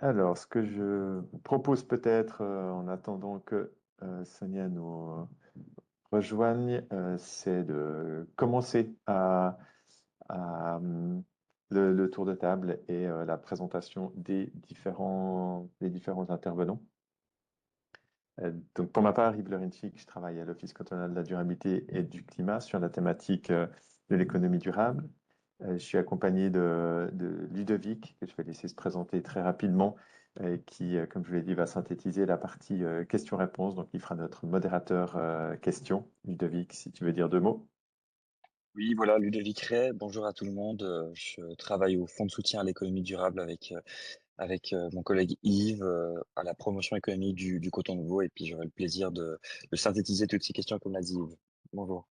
Alors, ce que je propose peut-être en attendant que Sonia nous rejoigne, c'est de commencer le tour de table et la présentation des différents intervenants. Donc, pour ma part, Yves Lorenchik, je travaille à l'Office cantonal de la durabilité et du climat sur la thématique de l'économie durable. Je suis accompagné de Ludovic, que je vais laisser se présenter très rapidement, qui, comme je vous l'ai dit, va synthétiser la partie questions-réponses. Donc, il fera notre modérateur questions. Ludovic, si tu veux dire deux mots. Oui, voilà, Ludovic Ray, bonjour à tout le monde. Je travaille au Fonds de soutien à l'économie durable avec mon collègue Yves à la promotion économique du coton nouveau et puis j'aurai le plaisir de synthétiser toutes ces questions comme l'a dit Yves. Bonjour.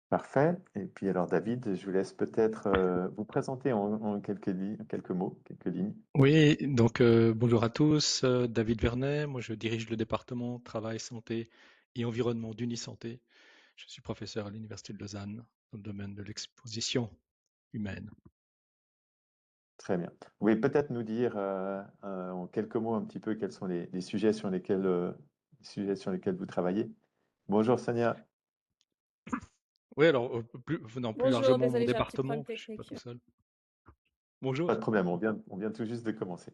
Parfait. Et puis, alors, David, je vous laisse peut-être vous présenter en quelques mots, quelques lignes. Oui, donc bonjour à tous, David Vernet, moi je dirige le département Travail, Santé et Environnement d'Unisanté. Je suis professeur à l'Université de Lausanne dans le domaine de l'exposition humaine. Très bien. Vous pouvez peut-être nous dire en quelques mots un petit peu quels sont les sujets sur lesquels vous travaillez. Bonjour Sonia. Oui, alors plus Bonjour, largement mon désolé, j'ai un petit département, problème je suis pas technique. tout seul. Pas Bonjour. de problème, on vient tout juste de commencer.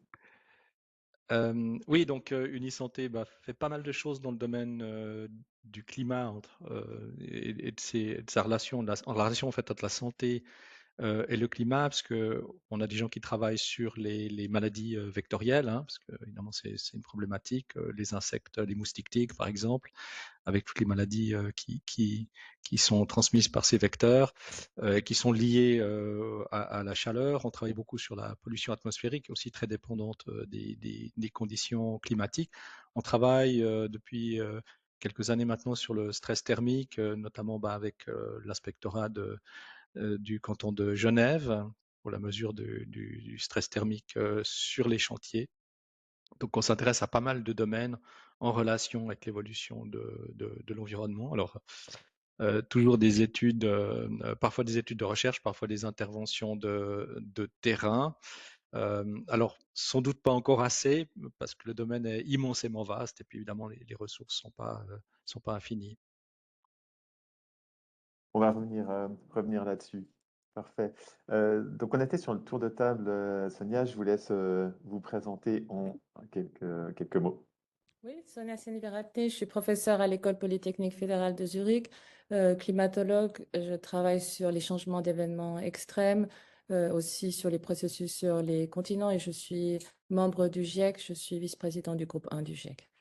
Oui, donc Unisanté fait pas mal de choses dans le domaine du climat et de sa relation, en relation en fait entre la santé et le climat, parce que on a des gens qui travaillent sur les maladies vectorielles, hein, parce que évidemment c'est une problématique, les insectes, les moustiques tigres par exemple, avec toutes les maladies qui sont transmises par ces vecteurs, qui sont liées à la chaleur. On travaille beaucoup sur la pollution atmosphérique, aussi très dépendante des conditions climatiques. On travaille depuis quelques années maintenant sur le stress thermique, notamment avec l'inspectorat du canton de Genève pour la mesure du stress thermique sur les chantiers. Donc on s'intéresse à pas mal de domaines en relation avec l'évolution de l'environnement. Alors toujours des études, parfois des études de recherche, parfois des interventions de terrain. Alors sans doute pas encore assez parce que le domaine est immensément vaste et puis évidemment les ressources sont pas infinies. On va revenir là-dessus. Parfait. Donc on était sur le tour de table. Sonia, je vous laisse vous présenter en quelques mots. Oui, Sonia Seniveraté, je suis professeure à l'École polytechnique fédérale de Zurich, climatologue. Je travaille sur les changements d'événements extrêmes, aussi sur les processus sur les continents et je suis membre du GIEC, je suis vice-président du groupe 1 du GIEC.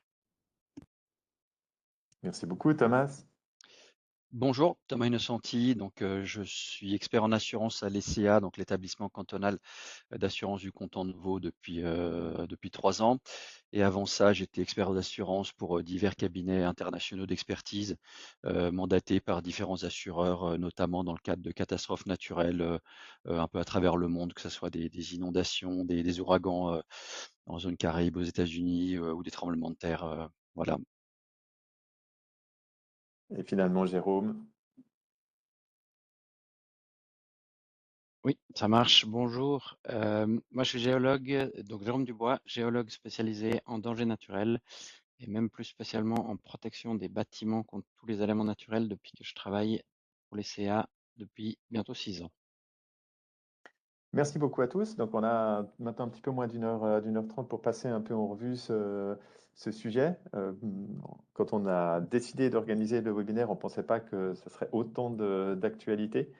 Merci beaucoup, Thomas. Bonjour, Thomas Innocenti. Donc, je suis expert en assurance à l'ECA, donc l'établissement cantonal d'assurance du canton de Vaud depuis 3 ans. Et avant ça, j'étais expert d'assurance pour divers cabinets internationaux d'expertise, mandatés par différents assureurs, notamment dans le cadre de catastrophes naturelles, un peu à travers le monde, que ce soit des inondations, des ouragans en zone Caraïbe aux États-Unis ou des tremblements de terre. Voilà. Et finalement, Jérôme. Oui, ça marche. Bonjour. Moi, je suis géologue, donc Jérôme Dubois, géologue spécialisé en dangers naturels et même plus spécialement en protection des bâtiments contre tous les éléments naturels depuis que je travaille pour les CA depuis bientôt 6 ans. Merci beaucoup à tous. Donc, on a maintenant un petit peu moins d'une heure trente pour passer un peu en revue ce sujet. Quand on a décidé d'organiser le webinaire, on ne pensait pas que ce serait autant d'actualité.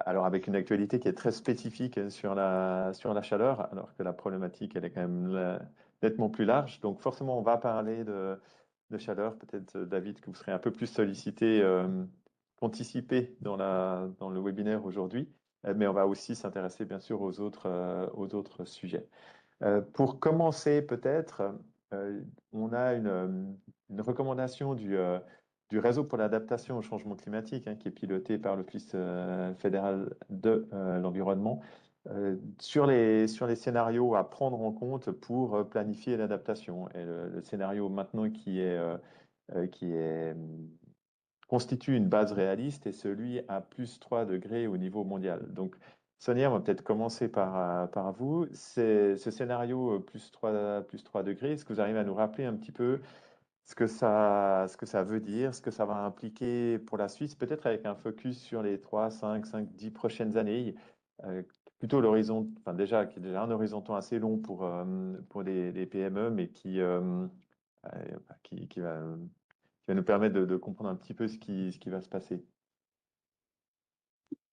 Alors, avec une actualité qui est très spécifique sur la chaleur, alors que la problématique, elle est quand même nettement plus large. Donc, forcément, on va parler de chaleur. Peut-être, David, que vous serez un peu plus sollicité qu'anticipé dans le webinaire aujourd'hui. Mais on va aussi s'intéresser, bien sûr, aux autres sujets. Pour commencer, peut-être, on a une recommandation du Réseau pour l'adaptation au changement climatique, hein, qui est piloté par l'Office fédéral de l'environnement, sur les scénarios à prendre en compte pour planifier l'adaptation. Et le scénario maintenant qui constitue une base réaliste est celui à +3 degrés au niveau mondial. Donc, Sonia, on va peut-être commencer par vous. Ce scénario plus 3 degrés, est-ce que vous arrivez à nous rappeler un petit peu ce que ça veut dire, ce que ça va impliquer pour la Suisse, peut-être avec un focus sur les 3, 5, 10 prochaines années, euh, plutôt l'horizon, enfin déjà, qui est déjà un horizon temps assez long pour les PME, mais qui va nous permettre de comprendre un petit peu ce qui va se passer.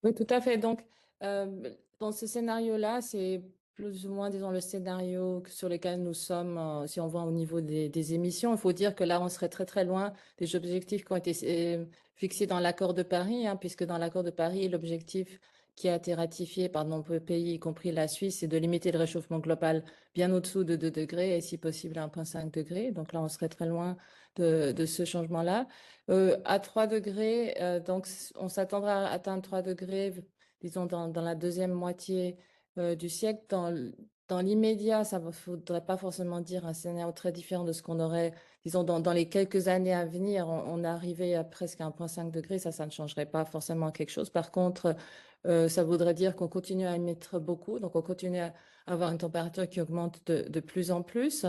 Oui, tout à fait. Donc, dans ce scénario-là, c'est plus ou moins, disons, le scénario sur lequel nous sommes, si on voit au niveau des émissions. Il faut dire que là, on serait très, très loin des objectifs qui ont été fixés dans l'accord de Paris, hein, puisque dans l'accord de Paris, l'objectif qui a été ratifié par de nombreux pays, y compris la Suisse, c'est de limiter le réchauffement global bien au-dessous de 2 degrés et si possible à 1,5 degré. Donc là, on serait très loin de ce changement-là. À 3 degrés, donc on s'attendra à atteindre 3 degrés, disons, dans la deuxième moitié du siècle. Dans l'immédiat, ça ne faudrait pas forcément dire un scénario très différent de ce qu'on aurait, disons, dans les quelques années à venir. On est arrivé à presque 1,5 degré, ça ne changerait pas forcément quelque chose. Par contre, ça voudrait dire qu'on continue à émettre beaucoup, donc on continue à avoir une température qui augmente de plus en plus.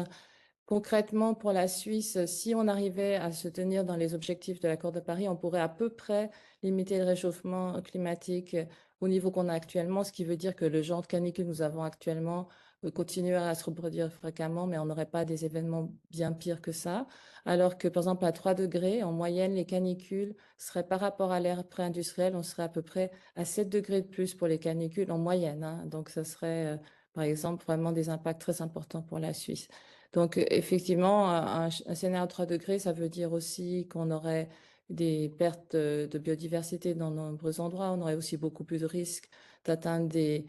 Concrètement, pour la Suisse, si on arrivait à se tenir dans les objectifs de l'accord de Paris, on pourrait à peu près limiter le réchauffement climatique au niveau qu'on a actuellement, ce qui veut dire que le genre de canicule que nous avons actuellement continuera à se reproduire fréquemment, mais on n'aurait pas des événements bien pires que ça. Alors que, par exemple, à 3 degrés, en moyenne, les canicules seraient par rapport à l'ère pré-industrielle, on serait à peu près à 7 degrés de plus pour les canicules en moyenne, hein. Donc, ce serait, par exemple, vraiment des impacts très importants pour la Suisse. Donc, effectivement, un scénario à 3 degrés, ça veut dire aussi qu'on aurait des pertes de biodiversité dans de nombreux endroits. On aurait aussi beaucoup plus de risques d'atteindre des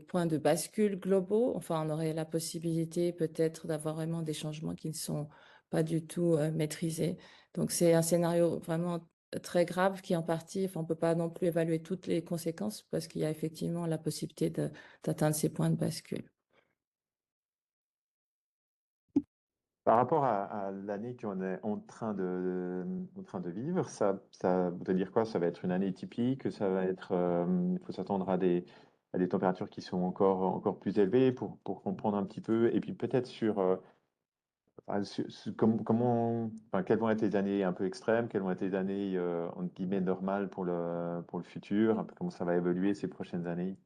points de bascule globaux. Enfin, on aurait la possibilité peut-être d'avoir vraiment des changements qui ne sont pas du tout maîtrisés. Donc, c'est un scénario vraiment très grave qui, en partie, enfin, on ne peut pas non plus évaluer toutes les conséquences parce qu'il y a effectivement la possibilité d'atteindre ces points de bascule. Par rapport à l'année qu'on est en train de vivre, ça voudrait dire quoi? Ça va être une année typique, ça va être, il faut s'attendre à des températures qui sont encore plus élevées pour comprendre un petit peu. Et puis peut-être enfin, quelles vont être les années un peu extrêmes, quelles vont être les années, entre guillemets, normales pour le futur, un peu comment ça va évoluer ces prochaines années.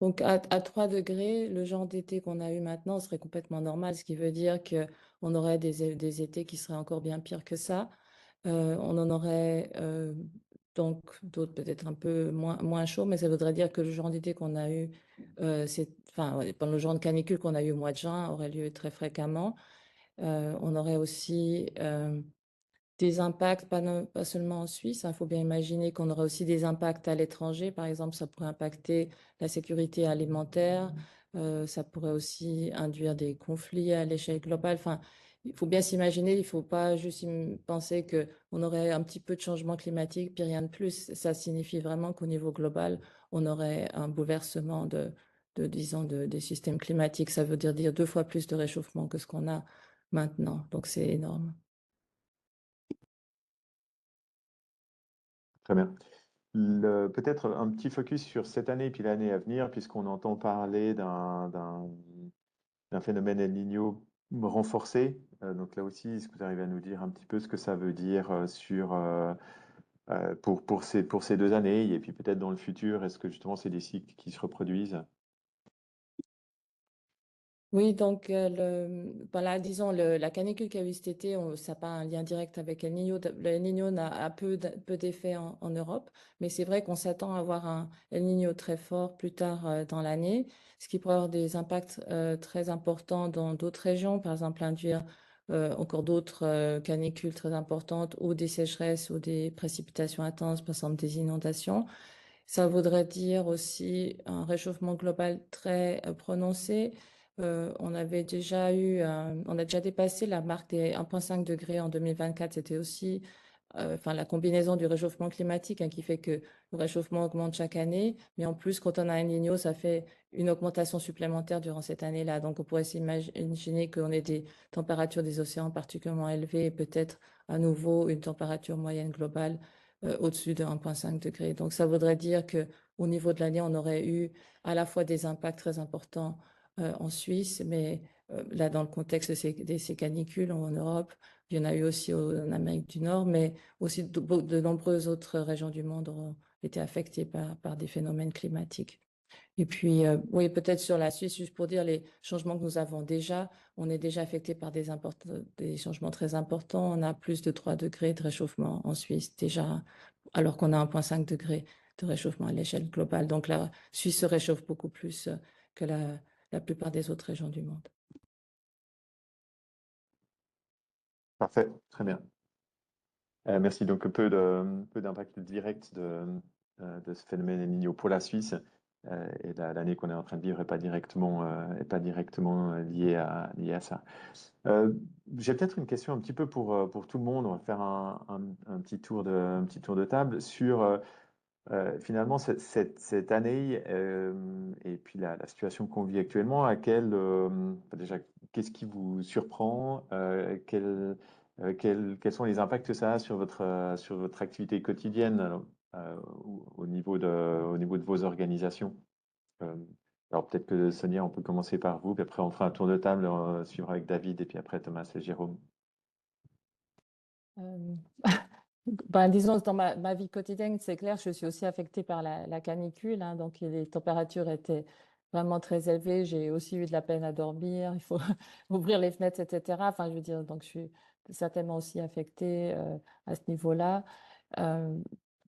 Donc, à 3 degrés, le genre d'été qu'on a eu maintenant serait complètement normal, ce qui veut dire qu'on aurait des étés qui seraient encore bien pires que ça. On en aurait donc d'autres peut-être un peu moins chauds, mais ça voudrait dire que le genre d'été qu'on a eu, enfin, ouais, pendant le genre de canicule qu'on a eu au mois de juin aurait lieu très fréquemment. On aurait aussi des impacts, pas seulement en Suisse. Il faut bien imaginer qu'on aura aussi des impacts à l'étranger. Par exemple, ça pourrait impacter la sécurité alimentaire. Ça pourrait aussi induire des conflits à l'échelle globale. Enfin, il faut bien s'imaginer, il ne faut pas juste penser qu'on aurait un petit peu de changement climatique, puis rien de plus. Ça signifie vraiment qu'au niveau global, on aurait un bouleversement disons, des systèmes climatiques. Ça veut dire 2 fois plus de réchauffement que ce qu'on a maintenant. Donc, c'est énorme. Très bien. Peut-être un petit focus sur cette année et puis l'année à venir, puisqu'on entend parler d'un phénomène El Niño renforcé. Donc là aussi, est-ce que vous arrivez à nous dire un petit peu ce que ça veut dire pour ces 2 années et puis peut-être dans le futur, est-ce que justement c'est des cycles qui se reproduisent? Oui, donc voilà, disons, la canicule qu'il y a eu cet été, ça n'a pas un lien direct avec El Niño. Le El Niño a peu d'effet en Europe, mais c'est vrai qu'on s'attend à avoir un El Niño très fort plus tard dans l'année, ce qui pourrait avoir des impacts très importants dans d'autres régions, par exemple induire encore d'autres canicules très importantes ou des sécheresses ou des précipitations intenses, par exemple des inondations. Ça voudrait dire aussi un réchauffement global très prononcé. On a déjà dépassé la marque des 1,5 degrés en 2024. C'était aussi, enfin, la combinaison du réchauffement climatique, hein, qui fait que le réchauffement augmente chaque année. Mais en plus, quand on a un Niño, ça fait une augmentation supplémentaire durant cette année-là. Donc, on pourrait s'imaginer qu'on ait des températures des océans particulièrement élevées et peut-être à nouveau une température moyenne globale au-dessus de 1,5 degré. Donc ça voudrait dire qu'au niveau de l'année, on aurait eu à la fois des impacts très importants en Suisse, mais là, dans le contexte de ces canicules en Europe, il y en a eu aussi en Amérique du Nord, mais aussi de nombreuses autres régions du monde ont été affectées par des phénomènes climatiques. Et puis, oui, peut-être sur la Suisse, juste pour dire les changements que nous avons déjà, on est déjà affecté par des changements très importants. On a plus de 3 degrés de réchauffement en Suisse déjà, alors qu'on a 1,5 degré de réchauffement à l'échelle globale. Donc la Suisse se réchauffe beaucoup plus que la plupart des autres régions du monde. Parfait, très bien. Merci. Donc, peu d'impact direct de ce phénomène El Niño pour la Suisse. Et l'année qu'on est en train de vivre n'est pas directement liée à ça. J'ai peut-être une question un petit peu pour tout le monde. On va faire un petit tour de table sur finalement cette année et puis la situation qu'on vit actuellement. Déjà, qu'est-ce qui vous surprend? Quels sont les impacts que ça a sur votre activité quotidienne au niveau de vos organisations? Euh, alors peut-être que Sonia, on peut commencer par vous, puis après on fera un tour de table, suivre avec David, et puis après Thomas et Jérôme. Euh, Ben, disons, dans ma vie quotidienne, c'est clair, je suis aussi affectée par la canicule, hein, donc les températures étaient vraiment très élevées. J'ai aussi eu de la peine à dormir, il faut ouvrir les fenêtres, etc. Enfin, je veux dire, donc je suis certainement aussi affectée à ce niveau-là. Euh,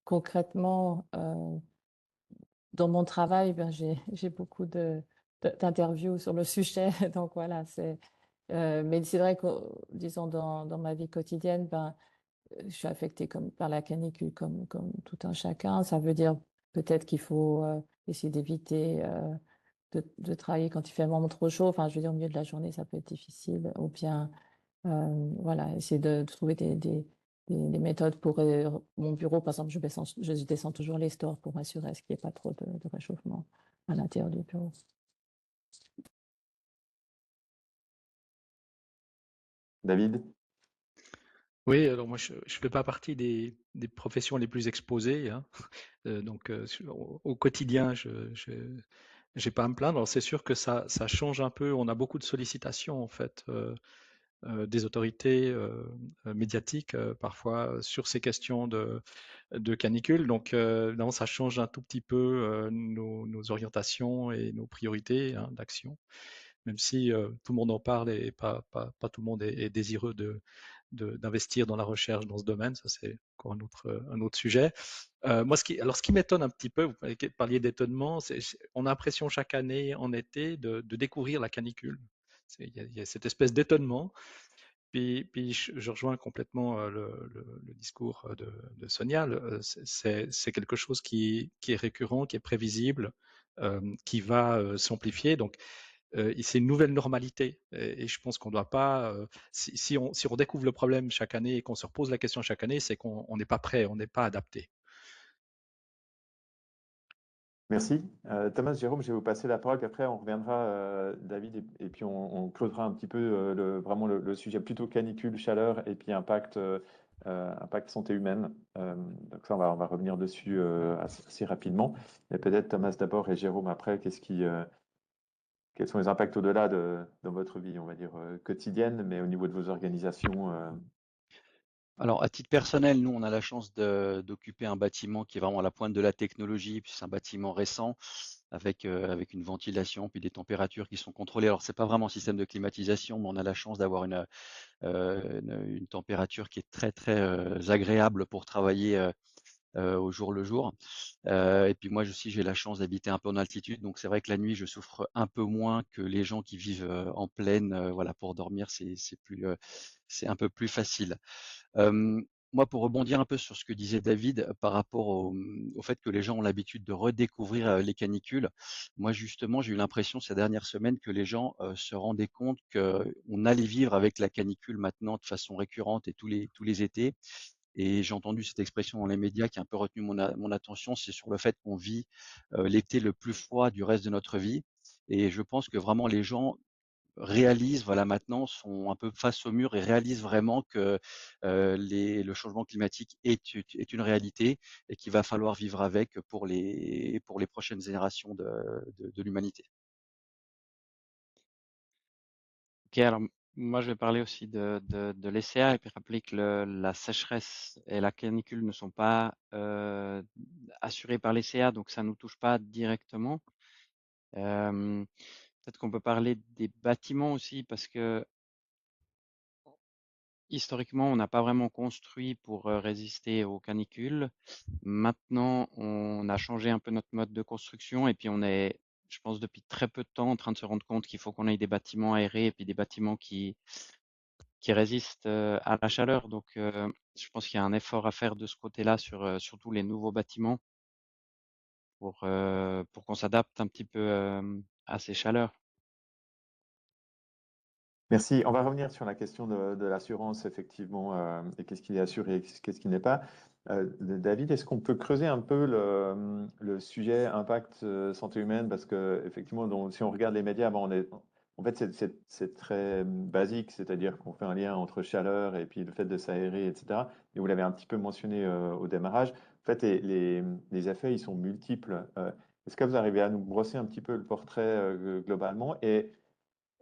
Concrètement, dans mon travail, ben, j'ai beaucoup d'interviews sur le sujet, donc voilà, mais c'est vrai que, disons, dans ma vie quotidienne, ben, je suis affectée par la canicule comme tout un chacun. Ça veut dire peut-être qu'il faut essayer d'éviter de travailler quand il fait vraiment trop chaud. Enfin, je veux dire, au milieu de la journée, ça peut être difficile. Ou bien, voilà, essayer de trouver des méthodes pour mon bureau. Par exemple, je descends toujours les stores pour m'assurer qu'il n'y ait pas trop de réchauffement à l'intérieur du bureau. David? Oui, alors moi je fais pas partie des professions les plus exposées, hein. Donc au quotidien, je j'ai pas à me plaindre. Alors c'est sûr que ça change un peu. On a beaucoup de sollicitations en fait des autorités médiatiques parfois sur ces questions de canicule. Donc non, ça change un tout petit peu nos orientations et nos priorités, hein, d'action, même si tout le monde en parle et pas tout le monde est désireux d'investir dans la recherche dans ce domaine. Ça, c'est encore un autre sujet. Moi, ce qui m'étonne un petit peu, vous parliez d'étonnement, on a l'impression chaque année en été de découvrir la canicule. Il y a cette espèce d'étonnement. Puis je rejoins complètement le discours de Sonia. C'est quelque chose qui est récurrent, qui est prévisible, qui va s'amplifier. Donc, c'est une nouvelle normalité. Et je pense qu'on ne doit pas. Si on découvre le problème chaque année et qu'on se repose la question chaque année, c'est qu'on n'est pas prêt, on n'est pas adapté. Merci. Thomas, Jérôme, je vais vous passer la parole, puis après on reviendra, David, et puis on closera un petit peu vraiment le sujet plutôt canicule, chaleur, et puis impact santé humaine. Donc ça, on va revenir dessus assez rapidement. Et peut-être Thomas d'abord et Jérôme après, quels sont les impacts au-delà dans votre vie, on va dire, quotidienne, mais au niveau de vos organisations. Alors, à titre personnel, nous, on a la chance d'occuper un bâtiment qui est vraiment à la pointe de la technologie, puis c'est un bâtiment récent avec une ventilation, puis des températures qui sont contrôlées. Alors, c'est pas vraiment un système de climatisation, mais on a la chance d'avoir une température qui est très, très agréable pour travailler au jour le jour. Et puis moi aussi, j'ai la chance d'habiter un peu en altitude, donc c'est vrai que la nuit, je souffre un peu moins que les gens qui vivent en plaine. Voilà, pour dormir, c'est un peu plus facile. Moi, pour rebondir un peu sur ce que disait David par rapport au fait que les gens ont l'habitude de redécouvrir les canicules, moi justement, j'ai eu l'impression ces dernières semaines que les gens se rendaient compte qu'on allait vivre avec la canicule maintenant de façon récurrente et tous les étés. Et j'ai entendu cette expression dans les médias qui a un peu retenu mon attention, c'est sur le fait qu'on vit l'été le plus froid du reste de notre vie. Et je pense que vraiment les gens réalisent, voilà, maintenant, sont un peu face au mur et réalisent vraiment que le changement climatique est une réalité et qu'il va falloir vivre avec pour les prochaines générations de l'humanité. Ok, alors moi je vais parler aussi de l'ECA et puis rappeler que la sécheresse et la canicule ne sont pas assurées par l'ECA, donc ça ne nous touche pas directement. Peut-être qu'on peut parler des bâtiments aussi parce que historiquement on n'a pas vraiment construit pour résister aux canicules. Maintenant on a changé un peu notre mode de construction et puis on est, je pense, depuis très peu de temps en train de se rendre compte qu'il faut qu'on ait des bâtiments aérés et puis des bâtiments qui résistent à la chaleur. Donc, je pense qu'il y a un effort à faire de ce côté-là sur surtout les nouveaux bâtiments pour qu'on s'adapte un petit peu à ces chaleurs. Merci. On va revenir sur la question de l'assurance, effectivement, et qu'est-ce qui est assuré et qu'est-ce qui n'est pas. David, est-ce qu'on peut creuser un peu le sujet impact santé humaine? Parce que, effectivement, si on regarde les médias, bon, en fait, c'est très basique, c'est-à-dire qu'on fait un lien entre chaleur et puis le fait de s'aérer, etc. Et vous l'avez un petit peu mentionné au démarrage. En fait, les effets, ils sont multiples. Est-ce que vous arrivez à nous brosser un petit peu le portrait globalement? Et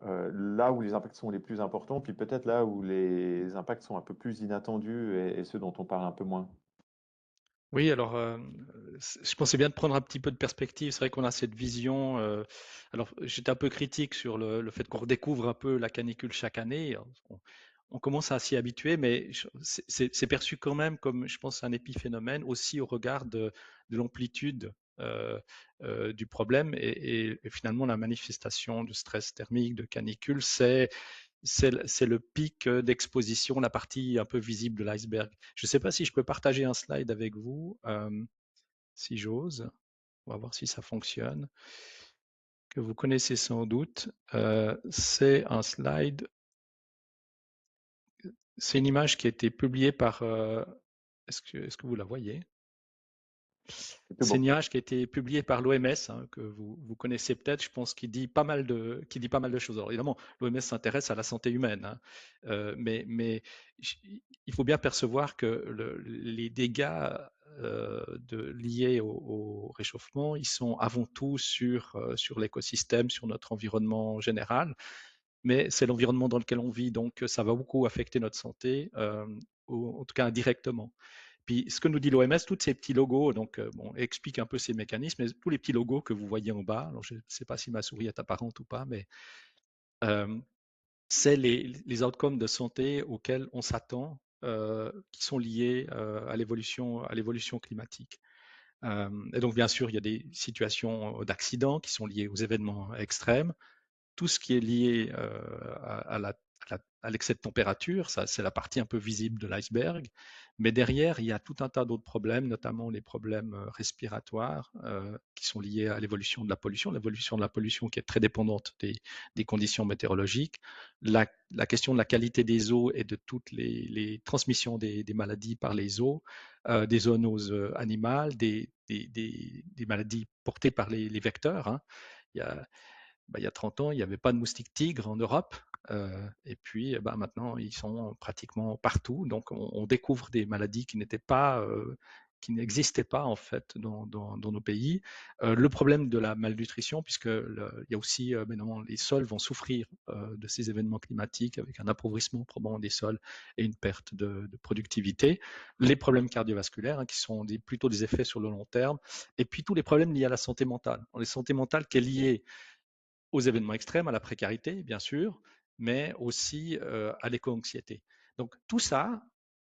là où les impacts sont les plus importants, puis peut-être là où les impacts sont un peu plus inattendus et ceux dont on parle un peu moins. Oui, alors je pensais bien de prendre un petit peu de perspective. C'est vrai qu'on a cette vision. Alors j'étais un peu critique sur le fait qu'on redécouvre un peu la canicule chaque année. On commence à s'y habituer, mais c'est perçu quand même comme, je pense, un épiphénomène aussi au regard de l'amplitude du problème et finalement la manifestation de stress thermique, de canicule, c'est le pic d'exposition, la partie un peu visible de l'iceberg. Je ne sais pas si je peux partager un slide avec vous, si j'ose. On va voir si ça fonctionne. Que vous connaissez sans doute. C'est un slide. C'est une image qui a été publiée par. Est-ce que vous la voyez? C'est une image qui a été publiée par l'OMS, que vous connaissez peut-être, je pense, qui dit pas mal de choses. Alors évidemment, l'OMS s'intéresse à la santé humaine, mais il faut bien percevoir que les dégâts liés au réchauffement, ils sont avant tout sur l'écosystème, sur notre environnement général, mais c'est l'environnement dans lequel on vit, donc ça va beaucoup affecter notre santé, en tout cas indirectement. Puis ce que nous dit l'OMS, tous ces petits logos, donc bon, explique un peu ces mécanismes, mais tous les petits logos que vous voyez en bas, alors je ne sais pas si ma souris est apparente ou pas, mais c'est les outcomes de santé auxquels on s'attend, qui sont liés à l'évolution climatique. Et donc bien sûr, il y a des situations d'accidents qui sont liées aux événements extrêmes. Tout ce qui est lié à l'excès de température, ça c'est la partie un peu visible de l'iceberg, mais derrière il y a tout un tas d'autres problèmes, notamment les problèmes respiratoires qui sont liés à l'évolution de la pollution qui est très dépendante des conditions météorologiques, la question de la qualité des eaux et de toutes les transmissions des maladies par les eaux, des zoonoses animales, des maladies portées par les vecteurs, hein. Il y a 30 ans, il n'y avait pas de moustiques tigres en Europe. Et puis maintenant, ils sont pratiquement partout. Donc, on découvre des maladies qui n'existaient pas en fait dans nos pays. Le problème de la malnutrition, puisque il y a aussi maintenant les sols vont souffrir de ces événements climatiques avec un appauvrissement probablement des sols et une perte de productivité. Les problèmes cardiovasculaires qui sont plutôt des effets sur le long terme. Et puis tous les problèmes liés à la santé mentale. La santé mentale qui est liée aux événements extrêmes, à la précarité, bien sûr, mais aussi à l'éco-anxiété. Donc tout ça,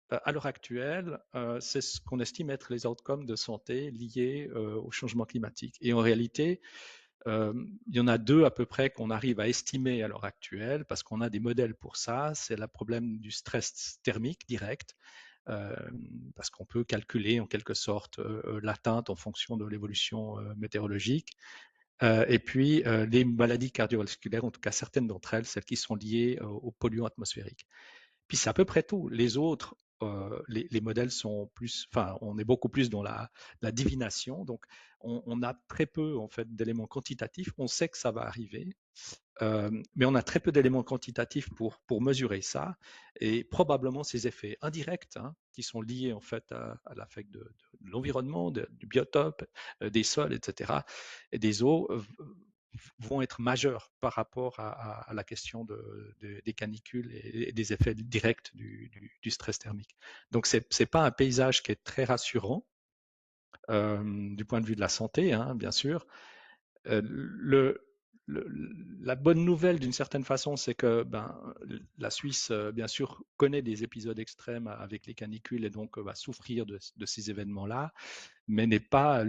à l'heure actuelle, c'est ce qu'on estime être les outcomes de santé liés au changement climatique. Et en réalité, il y en a deux à peu près qu'on arrive à estimer à l'heure actuelle, parce qu'on a des modèles pour ça. C'est le problème du stress thermique direct, parce qu'on peut calculer en quelque sorte l'atteinte en fonction de l'évolution météorologique. Et puis les maladies cardiovasculaires, en tout cas certaines d'entre elles, celles qui sont liées aux polluants atmosphériques. Puis c'est à peu près tout. Les autres, les modèles sont plus, enfin, on est beaucoup plus dans la divination. Donc, on a très peu en fait d'éléments quantitatifs. On sait que ça va arriver, Mais on a très peu d'éléments quantitatifs pour mesurer ça, et probablement ces effets indirects, hein, qui sont liés en fait à l'affect de l'environnement, du biotope, des sols, etc., et des eaux, vont être majeurs par rapport à la question des canicules et des effets directs du stress thermique. Donc c'est pas un paysage qui est très rassurant du point de vue de la santé, hein, bien sûr. Le, la bonne nouvelle, d'une certaine façon, c'est que la Suisse, bien sûr, connaît des épisodes extrêmes avec les canicules et donc va souffrir de ces événements-là, mais n'est pas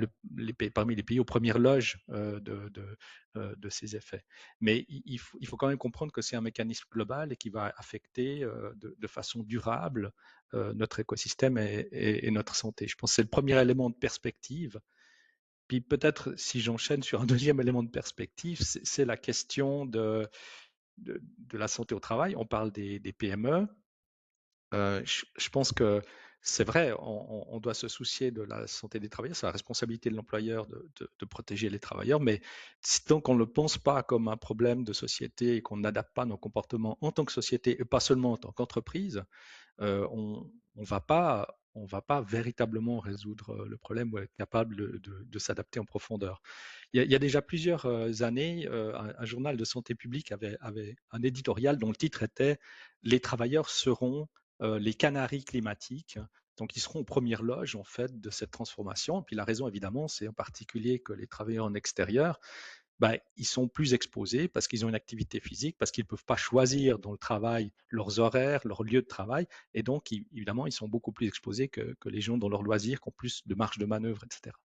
parmi les pays aux premières loges de ces effets. Mais il faut quand même comprendre que c'est un mécanisme global et qui va affecter de façon durable notre écosystème et notre santé. Je pense que c'est le premier élément de perspective. Puis peut-être, si j'enchaîne sur un deuxième élément de perspective, c'est la question de la santé au travail. On parle des PME. Je pense que c'est vrai, on doit se soucier de la santé des travailleurs. C'est la responsabilité de l'employeur de protéger les travailleurs. Mais tant qu'on ne le pense pas comme un problème de société et qu'on n'adapte pas nos comportements en tant que société et pas seulement en tant qu'entreprise, on va pas véritablement résoudre le problème ou être capable de s'adapter en profondeur. Il y a déjà plusieurs années, un journal de santé publique avait un éditorial dont le titre était Les travailleurs seront les canaris climatiques. Donc, ils seront aux premières loges en fait de cette transformation. Et puis la raison, évidemment, c'est en particulier que les travailleurs en extérieur, ils sont plus exposés parce qu'ils ont une activité physique, parce qu'ils ne peuvent pas choisir dans le travail leurs horaires, leur lieu de travail, et donc évidemment, ils sont beaucoup plus exposés que les gens dans leurs loisirs qui ont plus de marge de manœuvre, etc.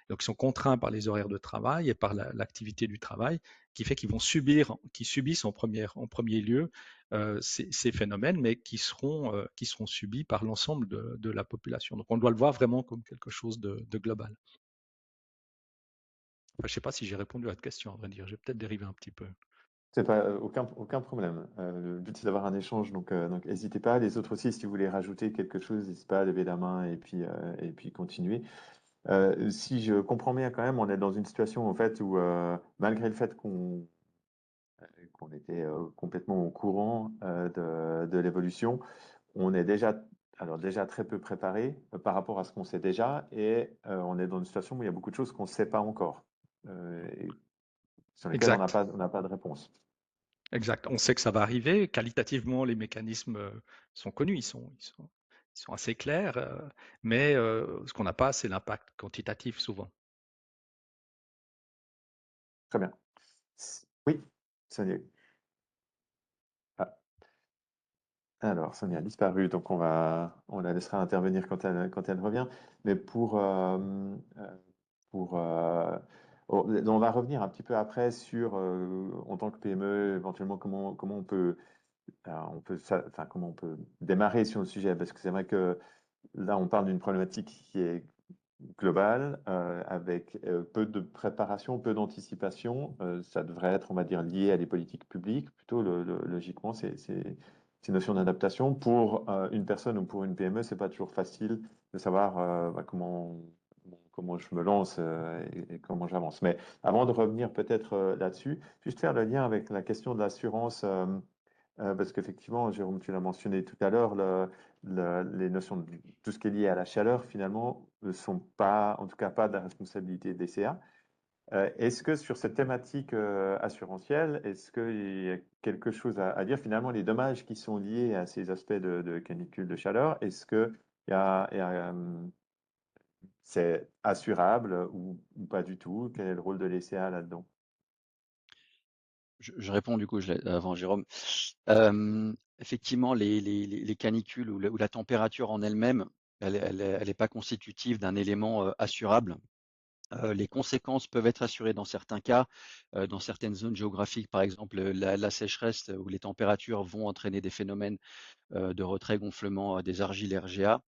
Donc, ils sont contraints par les horaires de travail et par l'activité du travail, qui fait qu'ils subissent en premier lieu ces phénomènes, mais qui seront subis par l'ensemble de la population. Donc, on doit le voir vraiment comme quelque chose de global. Enfin, je ne sais pas si j'ai répondu à votre question, à vrai dire. J'ai peut-être dérivé un petit peu. C'est pas aucun problème. Le but c'est d'avoir un échange, donc n'hésitez pas. Les autres aussi, si vous voulez rajouter quelque chose, n'hésitez pas à lever la main et puis continuer. Si je comprends bien quand même, on est dans une situation en fait où malgré le fait qu'on était complètement au courant de l'évolution, on est déjà très peu préparé par rapport à ce qu'on sait déjà, et on est dans une situation où il y a beaucoup de choses qu'on ne sait pas encore, et sur lesquelles Exact. on n'a pas de réponse. Exact. On sait que ça va arriver. Qualitativement, les mécanismes sont connus, ils sont assez clairs, mais ce qu'on n'a pas, c'est l'impact quantitatif souvent. Très bien. Oui, Sonia. Ah. Alors, Sonia a disparu, donc on la laissera intervenir quand elle revient. Mais on va revenir un petit peu après sur, en tant que PME, éventuellement comment on peut démarrer sur le sujet, parce que c'est vrai que là, on parle d'une problématique qui est globale, avec peu de préparation, peu d'anticipation. Ça devrait être, on va dire, lié à des politiques publiques, plutôt logiquement, ces notions d'adaptation. Pour une personne ou pour une PME, c'est pas toujours facile de savoir comment je me lance et comment j'avance. Mais avant de revenir peut-être là-dessus, juste faire le lien avec la question de l'assurance. Parce qu'effectivement, Jérôme, tu l'as mentionné tout à l'heure, les notions de tout ce qui est lié à la chaleur, finalement, ne sont pas, en tout cas pas de la responsabilité des CA. Est-ce que sur cette thématique assurantielle, est-ce qu'il y a quelque chose à dire, finalement, les dommages qui sont liés à ces aspects de canicule, de chaleur, est-ce que c'est assurable ou pas du tout? Quel est le rôle de l'ECA là-dedans? Je réponds du coup avant Jérôme. Effectivement, les canicules ou la température en elle-même, elle est pas constitutive d'un élément assurable. Les conséquences peuvent être assurées dans certains cas, dans certaines zones géographiques, par exemple la sécheresse où les températures vont entraîner des phénomènes de retrait-gonflement des argiles RGA,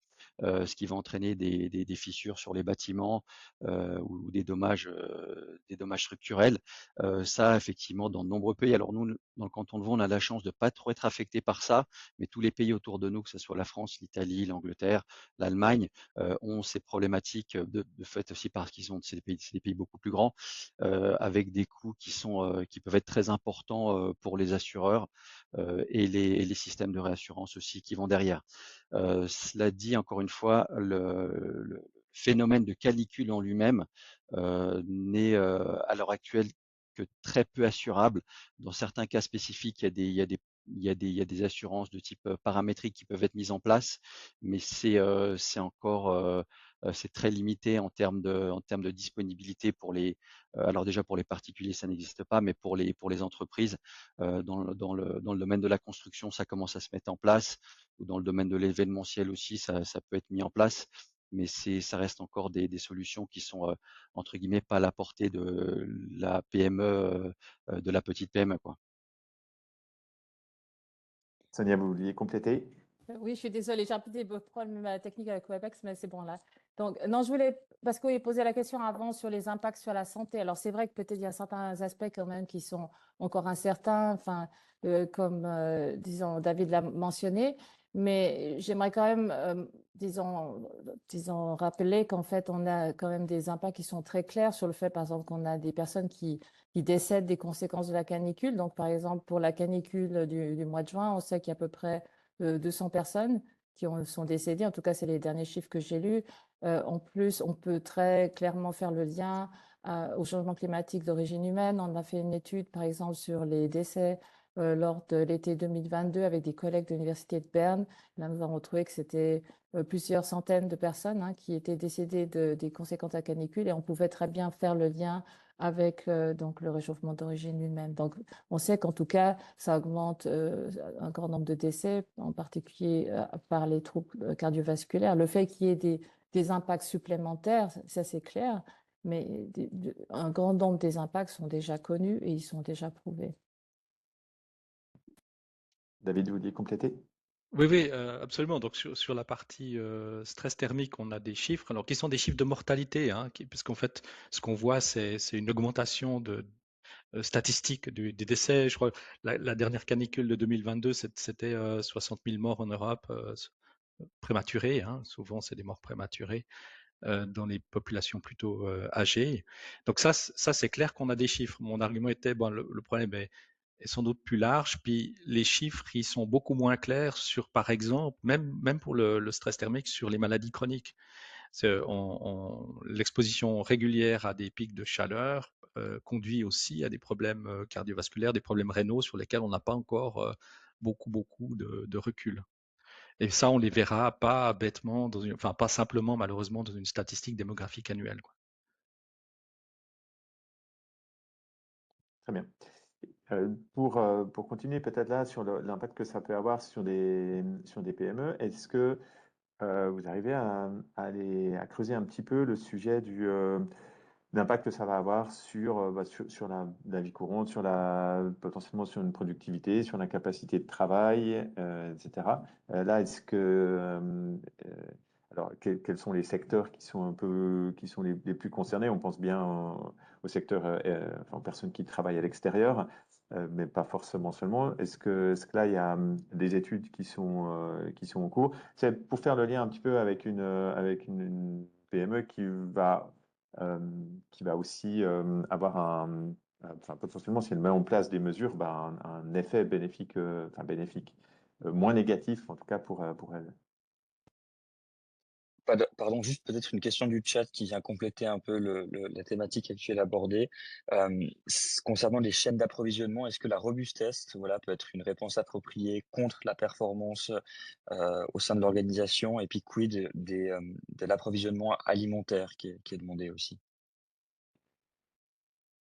ce qui va entraîner des fissures sur les bâtiments ou des dommages structurels. Ça, effectivement, dans de nombreux pays. Alors nous dans le canton de Vaud, on a la chance de pas trop être affecté par ça, mais tous les pays autour de nous, que ce soit la France, l'Italie, l'Angleterre, l'Allemagne, ont ces problématiques de fait aussi parce qu'ils ont c'est des pays beaucoup plus grands, avec des coûts qui peuvent être très importants pour les assureurs et les systèmes de réassurance aussi qui vont derrière. Cela dit, encore une fois, le phénomène de canicule en lui-même n'est à l'heure actuelle que très peu assurable. Dans certains cas spécifiques, il y a des assurances de type paramétrique qui peuvent être mises en place, mais c'est encore c'est très limité en termes de disponibilité pour alors déjà pour les particuliers ça n'existe pas, mais pour les entreprises dans le domaine de la construction ça commence à se mettre en place, ou dans le domaine de l'événementiel aussi ça peut être mis en place, mais ça reste encore des solutions qui sont entre guillemets pas à la portée de la PME, de la petite PME quoi. Sonia, vous vouliez compléter? Oui, je suis désolée, j'ai un petit problème technique avec Webex, mais c'est bon là. Donc, non, je voulais, parce que vous posé la question avant sur les impacts sur la santé. Alors, c'est vrai que peut-être il y a certains aspects quand même qui sont encore incertains, enfin, comme, disons, David l'a mentionné, mais j'aimerais quand même, disons, rappeler qu'en fait, on a quand même des impacts qui sont très clairs sur le fait, par exemple, qu'on a des personnes qui décèdent des conséquences de la canicule. Donc, par exemple, pour la canicule du mois de juin, on sait qu'il y a à peu près 200 personnes qui sont décédées. En tout cas, c'est les derniers chiffres que j'ai lus. En plus, on peut très clairement faire le lien au changement climatique d'origine humaine. On a fait une étude, par exemple, sur les décès lors de l'été 2022 avec des collègues de l'Université de Berne. Là, nous avons trouvé que c'était plusieurs centaines de personnes qui étaient décédées des conséquences de la canicule, et on pouvait très bien faire le lien avec donc le réchauffement d'origine humaine. Donc, on sait qu'en tout cas, ça augmente un grand nombre de décès, en particulier par les troubles cardiovasculaires. Le fait qu'il y ait des impacts supplémentaires, ça c'est clair, mais un grand nombre des impacts sont déjà connus et ils sont déjà prouvés. David, vous vouliez compléter? Oui, absolument. Donc sur la partie stress thermique, on a des chiffres, alors qui sont des chiffres de mortalité, puisqu'en fait, ce qu'on voit, c'est une augmentation statistique des décès. Je crois que la dernière canicule de 2022, c'était 60 000 morts en Europe prématurés. Souvent, c'est des morts prématurées dans les populations plutôt âgées. Donc ça c'est clair qu'on a des chiffres. Mon argument était, bon, le problème est sans doute plus large, puis les chiffres, ils sont beaucoup moins clairs sur, par exemple, même pour le stress thermique, sur les maladies chroniques. L'exposition régulière à des pics de chaleur conduit aussi à des problèmes cardiovasculaires, des problèmes rénaux sur lesquels on n'a pas encore beaucoup de recul. Et ça, on les verra pas bêtement, enfin pas simplement malheureusement dans une statistique démographique annuelle, quoi. Très bien. Pour continuer peut-être là sur l'impact que ça peut avoir sur des PME, est-ce que vous arrivez à creuser un petit peu le sujet l'impact que ça va avoir sur la vie courante, potentiellement sur une productivité, sur la capacité de travail, etc. Là, est-ce que alors quels sont les secteurs qui sont les plus concernés? On pense bien au secteur, enfin, aux personnes qui travaillent à l'extérieur, mais pas forcément seulement. Est-ce que là il y a des études qui sont en cours? C'est pour faire le lien un petit peu avec une PME qui va aussi avoir enfin, potentiellement, si elle met en place des mesures, un effet bénéfique, moins négatif en tout cas pour elle. Pardon, juste peut-être une question du chat qui vient compléter un peu la thématique actuelle abordée. Concernant les chaînes d'approvisionnement, est-ce que la robustesse, voilà, peut être une réponse appropriée contre la performance au sein de l'organisation? Et puis quid de l'approvisionnement alimentaire qui est demandé aussi?